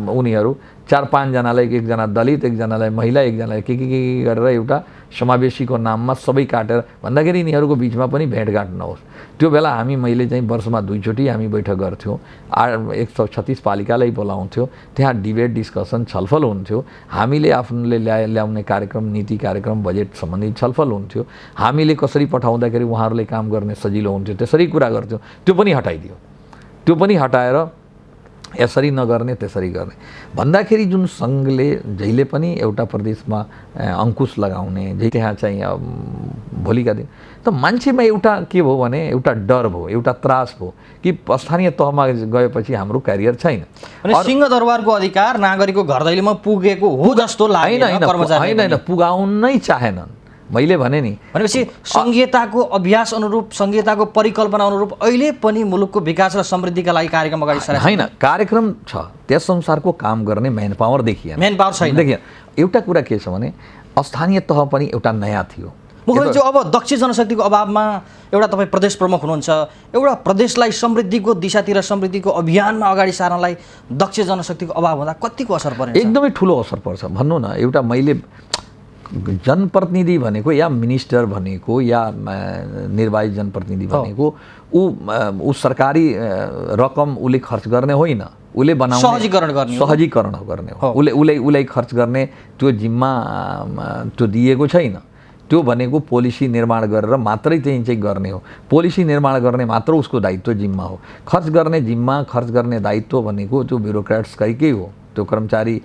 उनीहरू 4-5 जनालाई, एकजना दलित, एकजनालाई महिला, एकजनालाई के गरेर एउटा समावेशीको नाममा सबै काटेर भन्दाखेरि यिनीहरूको बिचमा पनि भेटघाट नहोस्। त्यो बेला मैले चाहिँ वर्षमा 2 चोटि हामी बैठक गर्थ्यौँ, 136 पालिकालाई बोलाउँथ्यौँ, त्यहाँ डिबेट डिस्कसन छलफल हुन्थ्यो, हामीले आफूले ल्याउने कार्यक्रम नीति कार्यक्रम बजेट सम्बन्धी छलफल हुन्थ्यो, हामीले कसरी पठाउँदाखेरि उहाँहरूले काम गर्ने सजिलो हुन्थ्यो त्यसरी कुरा गर्थ्यौँ। त्यो पनि हटाइदियो, त्यो पनि हटाएर यसरी नगर्ने त्यसरी गर्ने भन्दाखेरि जुन सङ्घले जहिले पनि एउटा प्रदेशमा अङ्कुश लगाउने त्यहाँ चाहिँ भोलिका दिन त मान्छेमा एउटा के भयो भने एउटा डर भयो, एउटा त्रास भयो कि स्थानीय तहमा गएपछि हाम्रो क्यारियर छैन। अनि सिंहदरबारको अधिकार नागरिकको घर दैलोमा पुगेको हो जस्तो लागेन, होइन पुगाउनै चाहेनन्। मैले भने नि भनेपछि संघीयताको अभ्यास अनुरूप, संघीयताको परिकल्पना अनुरूप अहिले पनि मुलुकको विकास र समृद्धिका लागि कार्यक्रम अगाडि सरेको होइन। कार्यक्रम छ, त्यस अनुसारको काम गर्ने म्यान पावर देखिएन, म्यान पावर छैन। एउटा कुरा के छ भने स्थानीय तह पनि एउटा नयाँ थियो। मुख्यमन्त्री अब दक्ष जनशक्तिको अभावमा एउटा तपाईँ प्रदेश प्रमुख हुनुहुन्छ, एउटा प्रदेशलाई समृद्धिको दिशातिर, समृद्धिको अभियानमा अगाडि सार्नलाई दक्ष जनशक्तिको अभाव हुँदा कतिको असर पर्छ? एकदमै ठुलो असर पर्छ। भन्नु न, एउटा मैले जनप्रतिनिधि भनेको या मिनिस्टर भनेको या निर्वाचित जनप्रतिनिधि भनेको ऊ सरकारी रकम उसले खर्च गर्ने होइन, उसले बनाउने सहजीकरण गर्ने हो। उसले खर्च गर्ने त्यो जिम्मा त्यो दिएको छैन। त्यो भनेको पोलिसी निर्माण गरेर मात्रै चाहिँ गर्ने हो, पोलिसी निर्माण गर्ने मात्र उसको दायित्व जिम्मा हो। खर्च गर्ने जिम्मा, खर्च गर्ने दायित्व भनेको त्यो ब्युरोक्रेट्सकै हो, त्यो कर्मचारी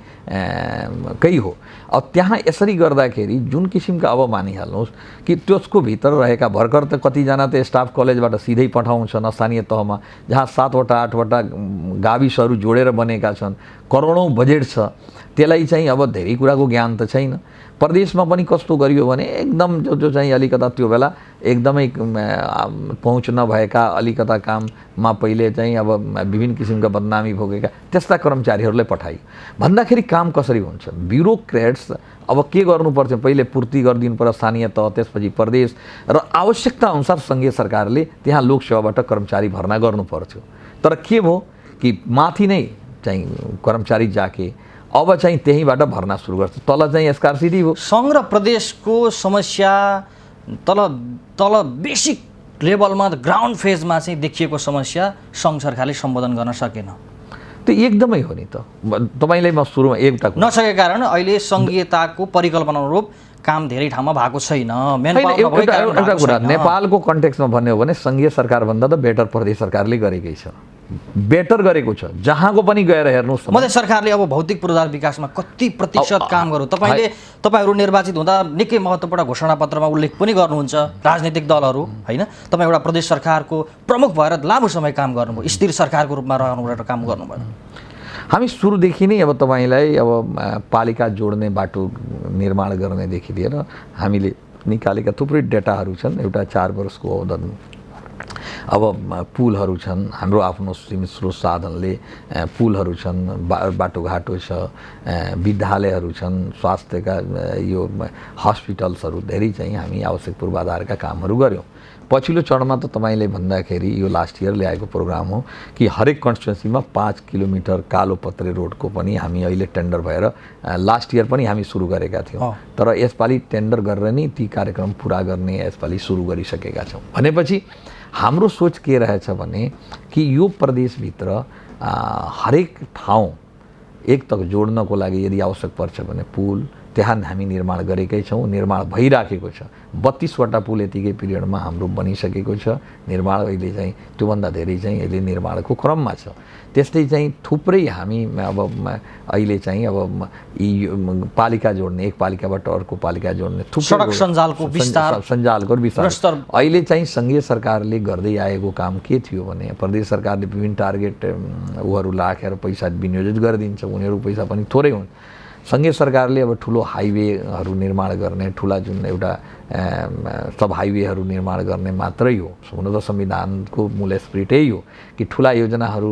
कै हो। अब त्यहाँ यसरी गर्दाखेरि जुन किसिमका अब मानिहाल्नुहोस् कि त्यसको भित्र रहेका भर्खर त कतिजना त स्टाफ कलेजबाट सिधै पठाउँछन् स्थानीय तहमा, जहाँ 7-8 गाविसहरू जोडेर बनेका छन्, करोडौँ बजेट छ, त्यसलाई चाहिँ अब धेरै कुराको ज्ञान त छैन। प्रदेशमा पनि कस्तो गरियो भने एकदम जो चाहिँ अलिकता त्यो बेला एकदमै पहुँच नभएका अलिकता काममा पहिले चाहिँ अब विभिन्न किसिमका बदनामी भोगेका त्यस्ता कर्मचारीहरूलाई पठाइयो भन्दाखेरि काम कसरी हुन्छ? ब्युरोक्रेट्स अब के गर्नुपर्छ? पहिले पूर्ति गरिदिनु पर्छ स्थानीय तह, त्यसपछि प्रदेश, र आवश्यकता अनुसार सङ्घीय सरकारले त्यहाँ लोकसेवाबाट कर्मचारी भर्ना गर्नुपर्थ्यो। तर के भयो कि माथि नै चाहिँ कर्मचारी जाके अब चाहिँ त्यहीँबाट भर्ना सुरु गर्छ, तल चाहिँ एसकार्सिटी हो। सङ्घ र प्रदेशको समस्या तल बेसिक लेभलमा ग्राउन्ड फेजमा चाहिँ देखिएको समस्या सङ्घ सरकारले सम्बोधन गर्न सकेन। त्यो एकदमै हो नि त। तपाईँलाई म सुरुमा एउटा नसकेको कारण अहिले सङ्घीयताको परिकल्पना अनुरूप काम धेरै ठाउँमा भएको छैन। एउटा कुरा नेपालको कन्टेक्स्टमा भन्ने हो भने सङ्घीय सरकारभन्दा त बेटर प्रदेश सरकारले गरेकै छ, बेटर गरेको छ। जहाँको पनि गएर हेर्नुहोस्, मधेस सरकारले अब भौतिक पूर्वाधार विकासमा कति प्रतिशत काम गर्यो? तपाईँहरू निर्वाचित हुँदा निकै महत्त्वपूर्ण घोषणापत्रमा उल्लेख पनि गर्नुहुन्छ, राजनीतिक दलहरू होइन, तपाईँ एउटा प्रदेश सरकारको प्रमुख भएर लामो समय काम गर्नुभयो, स्थिर सरकारको रूपमा रहनुभयो, काम गर्नुभयो। हामी सुरुदेखि नै अब तपाईँलाई अब पालिका जोड्ने बाटो निर्माण गर्नेदेखि लिएर हामीले निकालेका थुप्रै डेटाहरू छन्। एउटा 4 वर्षको अवधिमा अब पुलहरू छन्, हाम्रो आफ्नो सीमित स्रोत साधनले पुलहरू छन्, बाटोघाटो छ, विद्यालयहरू छन्, स्वास्थ्यका यो हस्पिटल्सहरू धेरै चाहिँ हामी आवश्यक पूर्वाधारका कामहरू गऱ्यौँ। पछिल्लो चरणमा त तपाईँले भन्दाखेरि यो लास्ट इयर ल्याएको प्रोग्राम हो कि हरेक कन्स्टिट्युन्सीमा 5 किलोमिटर कालोपत्रे रोडको पनि हामी अहिले टेन्डर भएर लास्ट इयर पनि हामी सुरु गरेका थियौँ। तर यसपालि टेन्डर गरेर नै ती कार्यक्रम पुरा गर्ने यसपालि सुरु गरिसकेका छौँ। भनेपछि हाम्रो सोच के रहेछ भने कि यो प्रदेशभित्र हरेक ठाउँ एक तक जोड्नको लागि यदि आवश्यक पर्छ भने पुल त्यहाँ हामी निर्माण गरेकै छौँ, निर्माण भइराखेको छ। 32वटा पुल यतिकै पिरियडमा हाम्रो बनिसकेको छ। निर्माण अहिले चाहिँ त्योभन्दा धेरै चाहिँ अहिले निर्माणको क्रममा छ। त्यस्तै चाहिँ थुप्रै हामी अब अहिले चाहिँ अब पालिका जोड्ने, एक पालिकाबाट अर्को पालिका जोड्ने थुप्रै सडक सञ्जालको विस्तार अहिले चाहिँ सङ्घीय सरकारले गर्दै आएको काम के थियो भने प्रदेश सरकारले विभिन्न टार्गेट उहरू राखेर पैसा विनियोजित गरिदिन्छ, उनीहरू पैसा पनि थोरै हुन्। सङ्घीय सरकारले अब ठुलो हाइवेहरू निर्माण गर्ने, ठुला जुन एउटा सब हाइवेहरू निर्माण गर्ने मात्रै हो। हुन त संविधानको मूल स्पिरिट यही हो कि ठुला योजनाहरू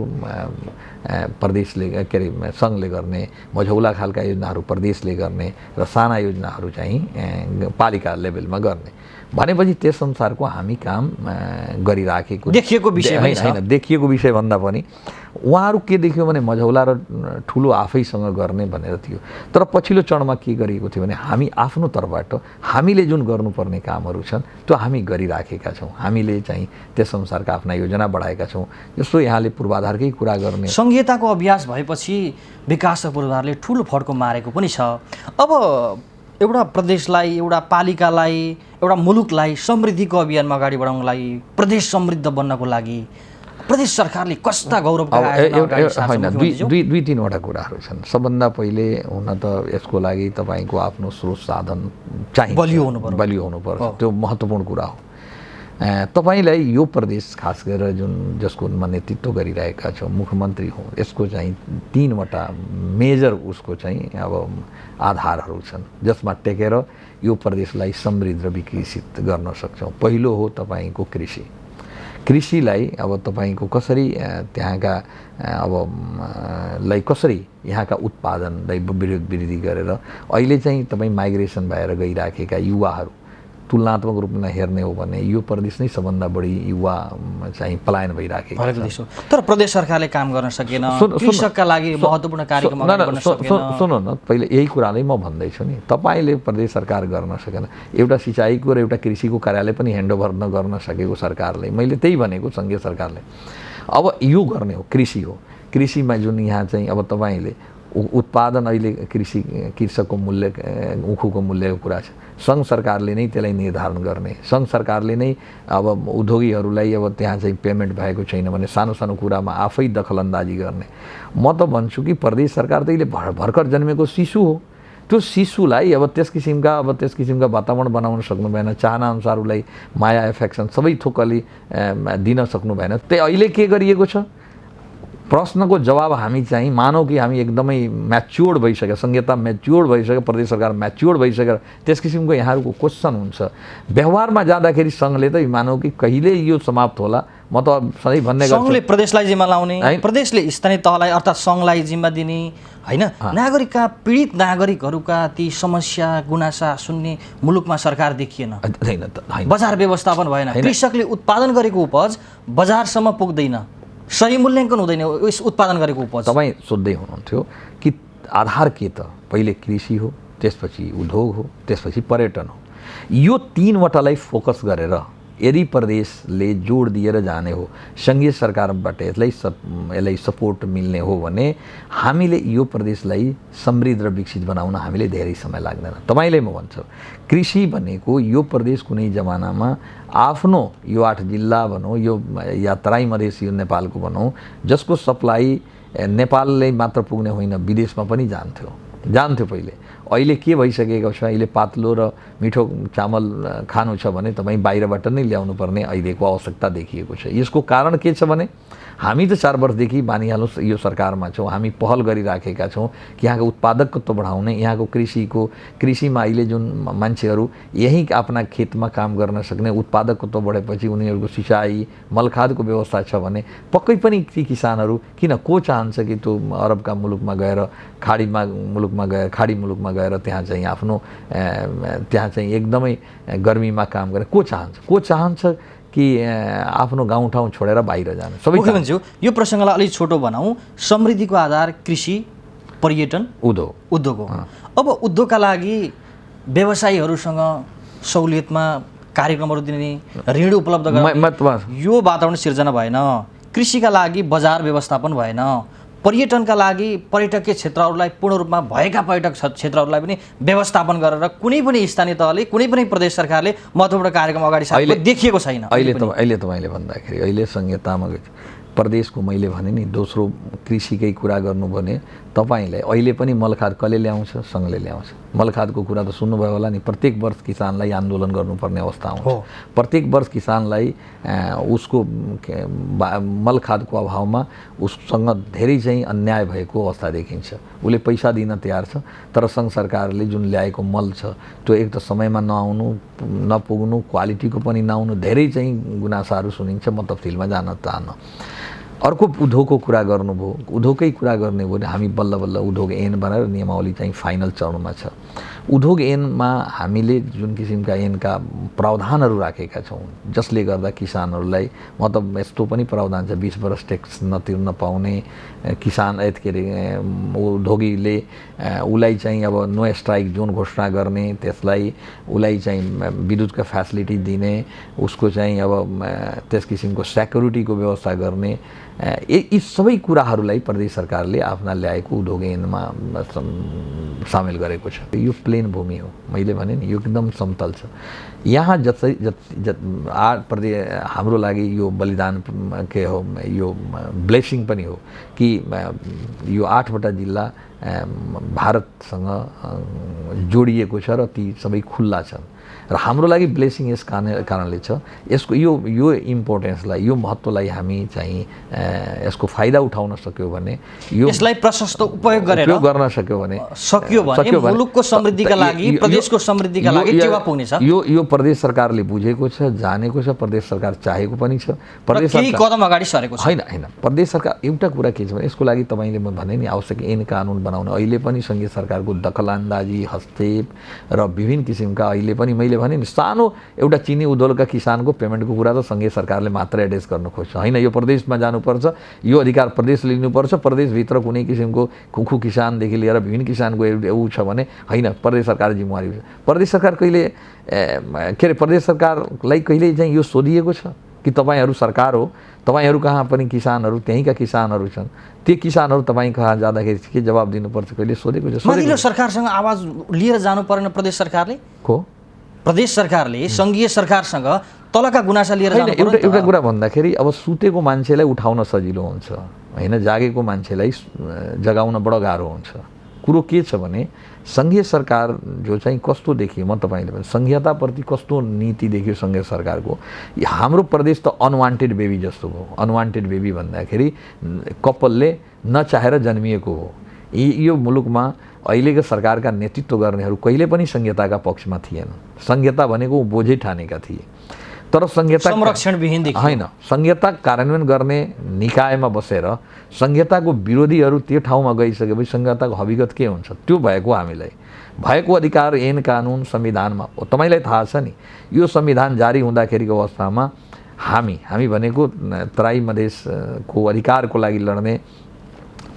प्रदेशले के अरे सङ्घले गर्ने, मझौला खालका योजनाहरू प्रदेशले गर्ने र साना योजनाहरू चाहिँ पालिका लेभलमा गर्ने। भनेपछि त्यस अनुसारको हामी काम गरिराखेको देखिएको विषय होइन। देखिएको विषय भन्दा पनि उहाँहरू के देख्यो भने मझौला र ठुलो आफैसँग गर्ने भनेर थियो। तर पछिल्लो चरणमा के गरिएको थियो भने हामी आफ्नो तर्फबाट हामीले जुन गर्नुपर्ने कामहरू छन् त्यो हामी गरिराखेका छौँ। हामीले चाहिँ त्यस अनुसारका आफ्ना योजना बढाएका छौँ। जस्तो यहाँले पूर्वाधारकै कुरा गर्ने, सङ्घीयताको अभ्यास भएपछि विकासको पूर्वाधारले ठुलो फड्को मारेको पनि छ। अब एउटा प्रदेशलाई, एउटा पालिकालाई, एउटा मुलुकलाई समृद्धिको अभियानमा अगाडि बढाउनलाई, प्रदेश समृद्ध बन्नको लागि प्रदेश सरकारले कस्ता गौरवका होइन दुई तीनवटा कुराहरू छन्। सबभन्दा पहिले हुन त यसको लागि तपाईँको आफ्नो स्रोत साधन चाहिन्छ, बलियो हुनुपर्छ। त्यो महत्त्वपूर्ण कुरा हो। तपाईँलाई यो प्रदेश खास गरेर जसको नेतृत्व गरिरहेका छौँ, मुख्यमन्त्री हो, यसको चाहिँ 3वटा मेजर उसको चाहिँ अब आधारहरू छन् जसमा टेकेर यो प्रदेशलाई समृद्ध र विकसित गर्न सक्छौँ। पहिलो हो तपाईँको कृषि। कृषिलाई अब तपाईँको कसरी त्यहाँका अब लाई कसरी यहाँका उत्पादनलाई वृद्धि गरेर अहिले चाहिँ तपाईँ माइग्रेसन भएर गइराखेका युवाहरू तुलनात्मक रूपमा हेर्ने हो भने यो प्रदेश नै सबभन्दा बढी युवा चाहिँ पलायन भइराखेको छ। तर प्रदेश सरकारले काम गर्न सकेन, कृषकका लागि महत्त्वपूर्ण कार्यक्रम गर्न सकेन। सुन्नु न, पहिले यही कुरालाई म भन्दैछु नि, तपाईँले प्रदेश सरकार गर्न सकेन, एउटा सिँचाइको र एउटा कृषिको कार्यालय पनि ह्यान्डओभर नगर्न सकेको सरकारले, मैले त्यही भनेको सङ्घीय सरकारले। अब यो गर्ने हो, कृषि हो। कृषिमा जुन यहाँ चाहिँ अब तपाईँले उत्पादन अहिले कृषकको मूल्य, उखुको मूल्यको कुरा छ, सङ्घ सरकारले नै त्यसलाई निर्धारण गर्ने, सङ्घ सरकारले नै अब उद्योगीहरूलाई अब त्यहाँ चाहिँ पेमेन्ट भएको छैन भने सानो सानो कुरामा आफै दखलन्दाजी गर्ने। म त भन्छु कि प्रदेश सरकार त अहिले भर्खर जन्मेको शिशु हो। त्यो शिशुलाई अब त्यस किसिमका वातावरण बनाउन सक्नु भएन, चाहना अनुसार उसलाई माया एफेक्सन सबै थोकले दिन सक्नु भएन। त्यही अहिले के गरिएको छ, प्रश्नको जवाब हामी चाहिँ मानौँ कि हामी एकदमै म्याच्योर्ड भइसक्यो, संहिता म्याच्योर्ड भइसक्यो, प्रदेश सरकार म्याच्योर्ड भइसक्यो, त्यस किसिमको यहाँहरूको क्वेसन हुन्छ। व्यवहारमा जाँदाखेरि सङ्घले त मानौँ कि कहिले यो समाप्त होला। म त सधैँ भन्ने गर्छु सङ्घले प्रदेशलाई जिम्मा लाउने, प्रदेशले स्थानीय तहलाई अर्थात् सङ्घलाई जिम्मा दिने होइन। नागरिकका पीडित नागरिकहरूका ती समस्या गुनासा सुन्ने मुलुकमा सरकार देखिएन। बजार व्यवस्थापन भएन, कृषकले उत्पादन गरेको उपज बजारसम्म पुग्दैन, सही मूल्याङ्कन हुँदैन यस उत्पादन गरेको उपज। तपाईँ सोध्दै हुनुहुन्थ्यो कि आधार के त, पहिले कृषि हो, त्यसपछि उद्योग हो, त्यसपछि पर्यटन हो। यो 3वटालाई फोकस गरेर यदि प्रदेशले जोड दिएर जाने हो, सङ्घीय सरकारबाट यसलाई सपोर्ट मिल्ने हो भने हामीले यो प्रदेशलाई समृद्ध र विकसित बनाउन हामीले धेरै समय लाग्दैन। तपाईँले म भन्छु कृषि भनेको यो प्रदेश कुनै जमानामा आफ्नो यो 8 जिल्ला भनौँ, यो या तराई मधेस यो नेपालको भनौँ, जसको सप्लाई नेपालले मात्र पुग्ने होइन विदेशमा पनि जान्थ्यो पहिले। अहिले के भइसकेको छ, अहिले पातलो र मिठो चामल खानु छ भने तपाईँ बाहिरबाट नै ल्याउनु पर्ने अहिलेको आवश्यकता देखिएको छ। यसको कारण के छ भने हामी त 4 वर्षदेखि मानिहाल्नुहोस् यो सरकारमा छौँ, हामी पहल गरिराखेका छौँ कि यहाँको उत्पादकत्व बढाउने, यहाँको कृषिमा अहिले जुन मान्छेहरू यहीँ आफ्ना खेतमा काम गर्न सक्ने, उत्पादकत्व बढेपछि उनीहरूको सिँचाइ मलखादको व्यवस्था छ भने पक्कै पनि ती किसानहरू किन को चाहन्छ कि त्यो अरबका मुलुकमा गएर खाडी मुलुकमा गएर त्यहाँ चाहिँ आफ्नो त्यहाँ चाहिँ एकदमै गर्मीमा काम गरेर को चाहन्छ कि आफ्नो गाउँठाउँ छोडेर बाहिर जानु। सबै मुख्यमन्त्री यो प्रसङ्गलाई अलिक छोटो बनाऊ। समृद्धिको आधार कृषि, पर्यटन, उद्योग हो। अब उद्योगका लागि व्यवसायीहरूसँग सहुलियतमा कार्यक्रमहरू दिने, ऋण उपलब्ध गराउने यो वातावरण सिर्जना भएन। कृषिका लागि बजार व्यवस्थापन भएन। पर्यटनका लागि पर्यटकीय क्षेत्रहरूलाई पूर्ण रूपमा भएका पर्यटक क्षेत्रहरूलाई पनि व्यवस्थापन गरेर कुनै पनि स्थानीय तहले, कुनै पनि प्रदेश सरकारले महत्त्वपूर्ण कार्यक्रम अगाडि सारेको देखिएको छैन। अहिले तपाईँले भन्दाखेरि अहिले संहितामा प्रदेशको मैले भने नि दोस्रो कृषिकै कुरा गर्नु भने तपाईँलाई अहिले पनि मलखाद कसले ल्याउँछ? सङ्घले ल्याउँछ। मलखादको कुरा त सुन्नुभयो होला नि, प्रत्येक वर्ष किसानलाई आन्दोलन गर्नुपर्ने अवस्था आउँछ। प्रत्येक वर्ष किसानलाई उसको मलखादको अभावमा उससँग धेरै चाहिँ अन्याय भएको अवस्था देखिन्छ। उसले पैसा दिन तयार छ तर सङ्घ सरकारले जुन ल्याएको मल छ त्यो एक त समयमा नपुग्नु, क्वालिटीको पनि नआउनु, धेरै चाहिँ गुनासाहरू सुनिन्छ। म तफसिलमा जान चाहन्न। अर्को उद्योगको कुरा गर्नुभयो, उद्योगकै कुरा गर्ने हो भने हामी बल्ल बल्ल उद्योग ऐन बनाएर नियमावली चाहिँ फाइनल चरणमा छ। उद्योग ऐनमा हामीले जुन किसिमका ऐनका प्रावधानहरू राखेका छौँ जसले गर्दा किसानहरूलाई मतलब यस्तो पनि प्रावधान छ 20 वर्ष ट्याक्स नतिर्न पाउने, किसान के अरे उद्योगीले उसलाई चाहिँ अब नो स्ट्राइक जोन घोषणा गर्ने, त्यसलाई उसलाई चाहिँ विद्युतका फ्यासिलिटी दिने, उसको चाहिँ अब त्यस किसिमको सेक्युरिटीको व्यवस्था गर्ने, यी सबै कुराहरूलाई प्रदेश सरकारले आफ्ना ल्याएको उद्योग ऐनमा सामेल गरेको छ। यो प्लेन भूमि हो, मैले भने नि यो एकदम समतल छ। यहाँ हाम्रो लागि यो बलिदान के हो, यो ब्लेसिङ पनि हो कि यो 8वटा जिल्ला भारतसँग जोडिएको छ र ती सबै खुल्ला छन् र हाम्रो लागि ब्लेसिङ यस कारणले छ। यसको यो इम्पोर्टेन्सलाई, यो महत्त्वलाई हामी चाहिँ यसको फाइदा उठाउन सक्यो भने, यो यसलाई प्रशस्त उपयोग गर्न सक्यो भने मुलुकको समृद्धिका लागि, प्रदेशको समृद्धिका लागि टेवा पुग्नेछ। यो प्रदेश सरकारले बुझेको छ, जानेको छ, प्रदेश सरकार चाहेको पनि छ। प्रदेश सरकार कदम अगाडि सरेको छ। हैन प्रदेश सरकार एउटा कुरा के छ भने यसको लागि तपाईँले म भने नि आवश्यक ऐन कानुन बनाउन अहिले पनि सङ्घीय सरकारको दखलअन्दाजी, हस्तक्षेप र विभिन्न किसिमका अहिले पनि मैले भने नि सानो एउटा चिनी उद्योगका किसानको पेमेन्टको कुरा त सङ्घीय सरकारले मात्र एड्रेस गर्न खोज्छ। होइन, यो प्रदेशमा जानुपर्छ, यो अधिकार प्रदेशले लिनुपर्छ। प्रदेशभित्र कुनै किसिमको खुखु किसानदेखि लिएर विभिन्न किसानको ऊ छ भने होइन, प्रदेश सरकार जिम्मेवारी हुन्छ। प्रदेश सरकार कहिले के अरे प्रदेश सरकारलाई कहिले चाहिँ यो सोधिएको छ कि तपाईँहरू सरकार हो, तपाईँहरू कहाँ पनि किसानहरू त्यहीँका किसानहरू छन्, त्यो किसानहरू तपाईँ कहाँ जाँदाखेरि के जवाब दिनुपर्छ कहिले सोधेको छ? माथिल्लो सरकारसँग आवाज लिएर जानु परेन प्रदेश सरकारले? प्रदेश सरकारले सङ्घीय सरकारसँग तलका गुनासा लिएर जानु पर्यो। एउटा कुरा भन्दाखेरि अब सुतेको मान्छेलाई उठाउन सजिलो हुन्छ, होइन, जागेको मान्छेलाई जगाउन बडो गाह्रो हुन्छ। कुरो के छ भने सङ्घीय सरकार जो चाहिँ कस्तो देखियो, म तपाईँले भने संहिताप्रति कस्तो नीति देखियो सङ्घीय सरकारको। हाम्रो प्रदेश त अनवान्टेड बेबी जस्तो हो। अनवान्टेड बेबी भन्दाखेरि कपालले नचाहेर जन्मिएको हो। यो मुलुकमा अहिलेको सरकारका नेतृत्व गर्नेहरू कहिले पनि संहिताका पक्षमा थिएन। संहिता भनेको बोझै ठानेका थिए तर संहिता संरक्षणविहीन होइन, संहिता कार्यान्वयन गर्ने निकायमा बसेर संहिताको विरोधीहरू त्यो ठाउँमा गइसकेपछि संहिताको हकीकत के हुन्छ त्यो भएको हामीलाई भएको अधिकार ऐन कानुन संविधानमा तपाईँलाई थाहा छ नि। यो संविधान जारी हुँदाखेरिको अवस्थामा हामी भनेको तराई मधेसको अधिकारको लागि लड्ने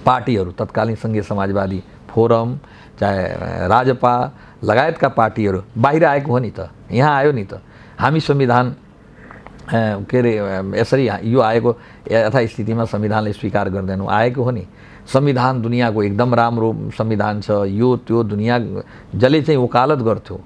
पार्टीहरू, तत्कालीन सङ्घीय समाजवादी फोरम, चाहे राजपा लगायतका पार्टीहरू बाहिर आएको हो नि त, यहाँ आयो नि त। हामी संविधान के अरे यसरी यो आएको यथास्थितिमा संविधानले स्वीकार गर्दैनौँ, आएको हो नि। संविधान दुनियाँको एकदम राम्रो संविधान छ, यो त्यो दुनियाँ जसले चाहिँ वकालत गर्थ्यो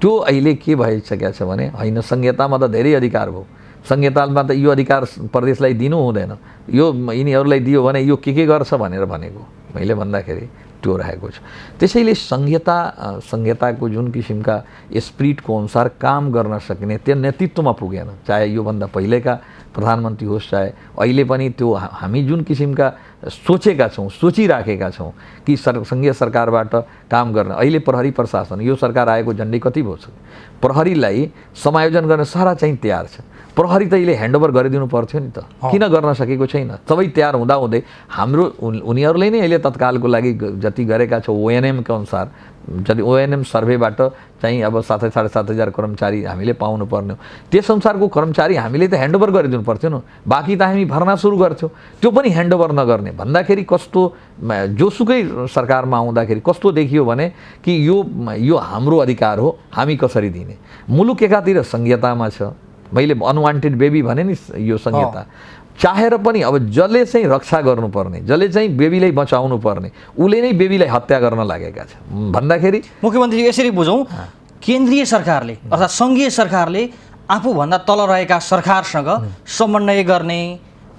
त्यो अहिले के भइसकेको छ भने होइन, संहितामा त धेरै अधिकार भयो, संहितामा त यो अधिकार प्रदेशलाई दिनु हुँदैन, यो यिनीहरूलाई दियो भने यो के गर्छ भनेर भनेको। मैले भन्दाखेरि त्यो रहेको छ। त्यसैले संहिताको जुन किसिमका स्पिरिटको अनुसार काम गर्न सक्ने त्यो नेतृत्वमा पुगेन, चाहे योभन्दा पहिलेका प्रधानमन्त्री होस् चाहे अहिले पनि। त्यो हामी जुन किसिमका सोचेका छौँ, सोचिराखेका छौँ कि सङ्घीय सरकारबाट काम गर्न, अहिले प्रहरी प्रशासन यो सरकार आएको झन्डै कति भयो छ, प्रहरीलाई समायोजन गर्न सारा चाहिँ तयार छ। प्रहरी त अहिले ह्यान्डओभर गरिदिनु पर्थ्यो नि त, किन गर्न सकेको छैन? सबै तयार हुँदाहुँदै हाम्रो उनीहरूले नै अहिले तत्कालको लागि जति गरेका छ ओएनएमका अनुसार, जति ओएनएम सर्भेबाट चाहिँ अब 7,500 कर्मचारी हामीले पाउनु पर्ने हो, त्यस अनुसारको कर्मचारी हामीले त ह्यान्डओभर गरिदिनु पर्थ्यो न। बाँकी त हामी भर्ना सुरु गर्थ्यौँ, त्यो पनि ह्यान्डओभर नगर्ने भन्दाखेरि कस्तो, जोसुकै सरकारमा आउँदाखेरि कस्तो देखियो भने कि यो हाम्रो अधिकार हो, हामी कसरी दिने? मुलुक एकातिर संहितामा छ, मैले अनवान्टेड बेबी भने नि यो संहिता, चाहेर पनि अब जसले चाहिँ रक्षा गर्नुपर्ने, जसले चाहिँ बेबीलाई बचाउनु पर्ने, उसले नै बेबीलाई हत्या गर्न लागेका छ भन्दाखेरि मुख्यमन्त्री यसरी बुझौँ, केन्द्रीय सरकारले अर्थात् सङ्घीय सरकारले आफूभन्दा तल रहेका सरकारसँग समन्वय गर्ने,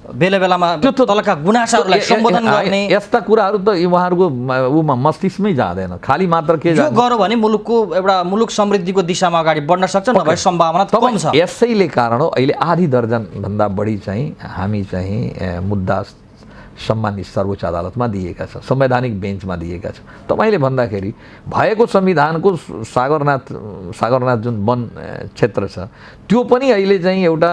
बेला बेलामा तलका गुनासाहरूलाई सम्बोधन गर्ने, यस्ता कुराहरू त उहाँहरूको उमा मस्तिष्कमै जाँदैन। खालि मात्र के यो गर्यो भने मुलुक समृद्धिको दिशामा अगाडि बढ्न सक्छ, नभए सम्भावना कम छ। यसैले कारण हो अहिले आधी दर्जनभन्दा बढी चाहिँ हामी चाहिँ मुद्दा सम्मानित सर्वोच्च अदालतमा दिएका छौँ, संवैधानिक बेन्चमा दिएका छौँ। तपाईँले भन्दाखेरि भएको संविधानको सागरनाथ जुन वन क्षेत्र छ त्यो पनि अहिले चाहिँ एउटा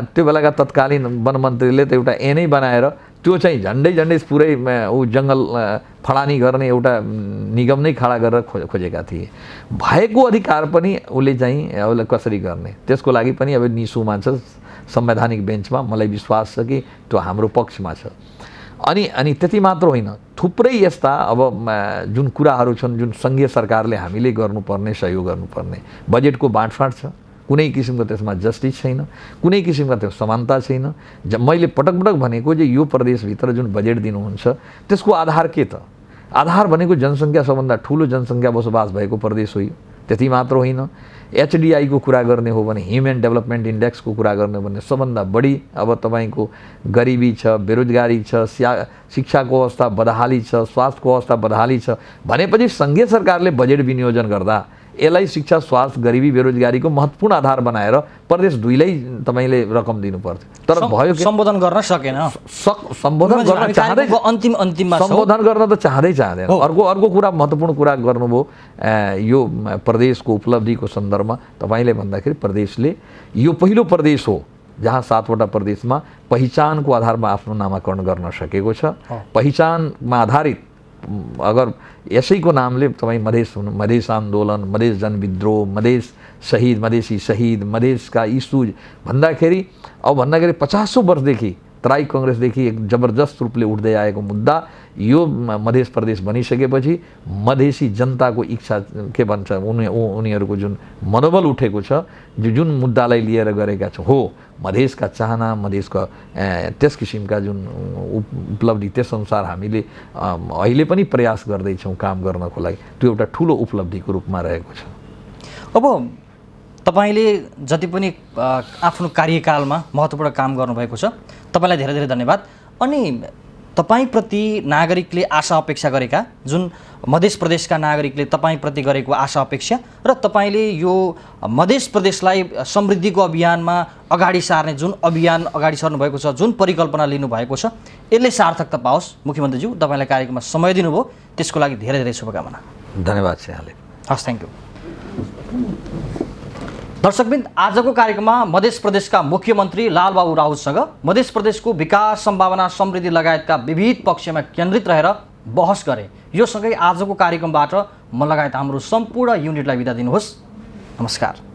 त्यो बेलाका तत्कालीन वन मन्त्रीले त एउटा ऐनै बनाएर त्यो चाहिँ झन्डै पुरै ऊ जङ्गल फडानी गर्ने एउटा निगम नै खडा गरेर खोजेका थिए। भएको अधिकार पनि उसले चाहिँ उसलाई कसरी गर्ने, त्यसको लागि पनि अब निसुमा छ संवैधानिक बेन्चमा। मलाई विश्वास छ कि त्यो हाम्रो पक्षमा छ। अनि त्यति मात्र होइन, थुप्रै यस्ता अब जुन कुराहरू छन् जुन सङ्घीय सरकारले हामीले गर्नुपर्ने, सहयोग गर्नुपर्ने, बजेटको बाँडफाँड छ, कुनै किसिमको त्यसमा जस्टिस छैन, कुनै किसिमको त्यो समानता छैन। मैले पटक भनेको जे यो प्रदेशभित्र जुन बजेट दिनुहुन्छ त्यसको आधार के त? आधार भनेको जनसङ्ख्या सबभन्दा ठुलो जनसङ्ख्या बसोबास भएको प्रदेश हो। त्यति मात्र होइन, एचडिआईको कुरा गर्ने हो भने, ह्युमन डेभलपमेन्ट इन्डेक्सको कुरा गर्ने हो भने सबभन्दा बढी अब तपाईँको गरिबी छ, बेरोजगारी छ, शिक्षाको अवस्था बदहाली छ, स्वास्थ्यको अवस्था बदहाली छ भनेपछि सङ्घीय सरकारले बजेट विनियोजन गर्दा यसलाई शिक्षा, स्वास्थ्य, गरिबी, बेरोजगारीको महत्त्वपूर्ण आधार बनाएर प्रदेश दुईलाई तपाईँले रकम दिनु पर्थ्यो। तर भयो कि सम्बोधन गर्न सकेन, सम्बोधन गर्न चाहँदै, अन्तिममा सम्बोधन गर्न त चाहँदैन। अर्को कुरा महत्त्वपूर्ण कुरा गर्नुभयो यो प्रदेशको उपलब्धिको सन्दर्भमा। तपाईँले भन्दाखेरि प्रदेशले यो पहिलो प्रदेश हो जहाँ 7वटा प्रदेशमा पहिचानको आधारमा आफ्नो नामाकरण गर्न सकेको छ। पहिचानमा आधारित अगर यसैको नामले तपाईँ मधेस आन्दोलन, मधेस जनविद्रोह, मधेसी शहीद, मधेसका इस्युज भन्दाखेरि 50औं वर्षदेखि तराई कङ्ग्रेसदेखि एक जबरजस्त रूपले उठ्दै आएको मुद्दा यो मध्य प्रदेश बनिसकेपछि मधेसी जनताको इच्छा के भन्छ उनीहरूको जुन मनोबल उठेको छ, जुन मुद्दालाई लिएर गरेका छ हो मधेसका चाहना, मधेसका त्यस किसिमका जुन उपलब्धि, त्यसअनुसार हामीले अहिले पनि प्रयास गर्दैछौँ काम गर्नको लागि। त्यो एउटा ठुलो उपलब्धिको रूपमा रहेको छ। अब तपाईले जति पनि आफ्नो कार्यकालमा महत्त्वपूर्ण काम गर्नुभएको छ, तपाईलाई धेरै धेरै धन्यवाद। अनि तपाईप्रति नागरिकले आशा अपेक्षा गरेका, जुन मध्य प्रदेशका नागरिकले तपाईप्रति गरेको आशा अपेक्षा र तपाईले यो मध्य प्रदेशलाई समृद्धिको अभियानमा अगाडि सार्ने जुन अभियान अगाडि सर्नु भएको छ, जुन परिकल्पना लिनु भएको छ, यसले सार्थकता पाओस्। मुख्यमन्त्रीज्यू, तपाईलाई कार्यक्रममा समय दिनुभयो, त्यसको लागि धेरै धेरै शुभकामना। धन्यवाद यहाँले। हस्, थ्याङ्क यू। दर्शकवृन्द, आजको कार्यक्रममा मध्य प्रदेशका मुख्यमन्त्री लालबाबु राउतसँग मध्य प्रदेशको विकास, सम्भावना, समृद्धि लगायतका विविध पक्षमा केन्द्रित रहेर बहस गरे। यो सँगै आजको कार्यक्रमबाट म लगायत हाम्रो सम्पूर्ण युनिटलाई बिदा दिनुहोस्। नमस्कार।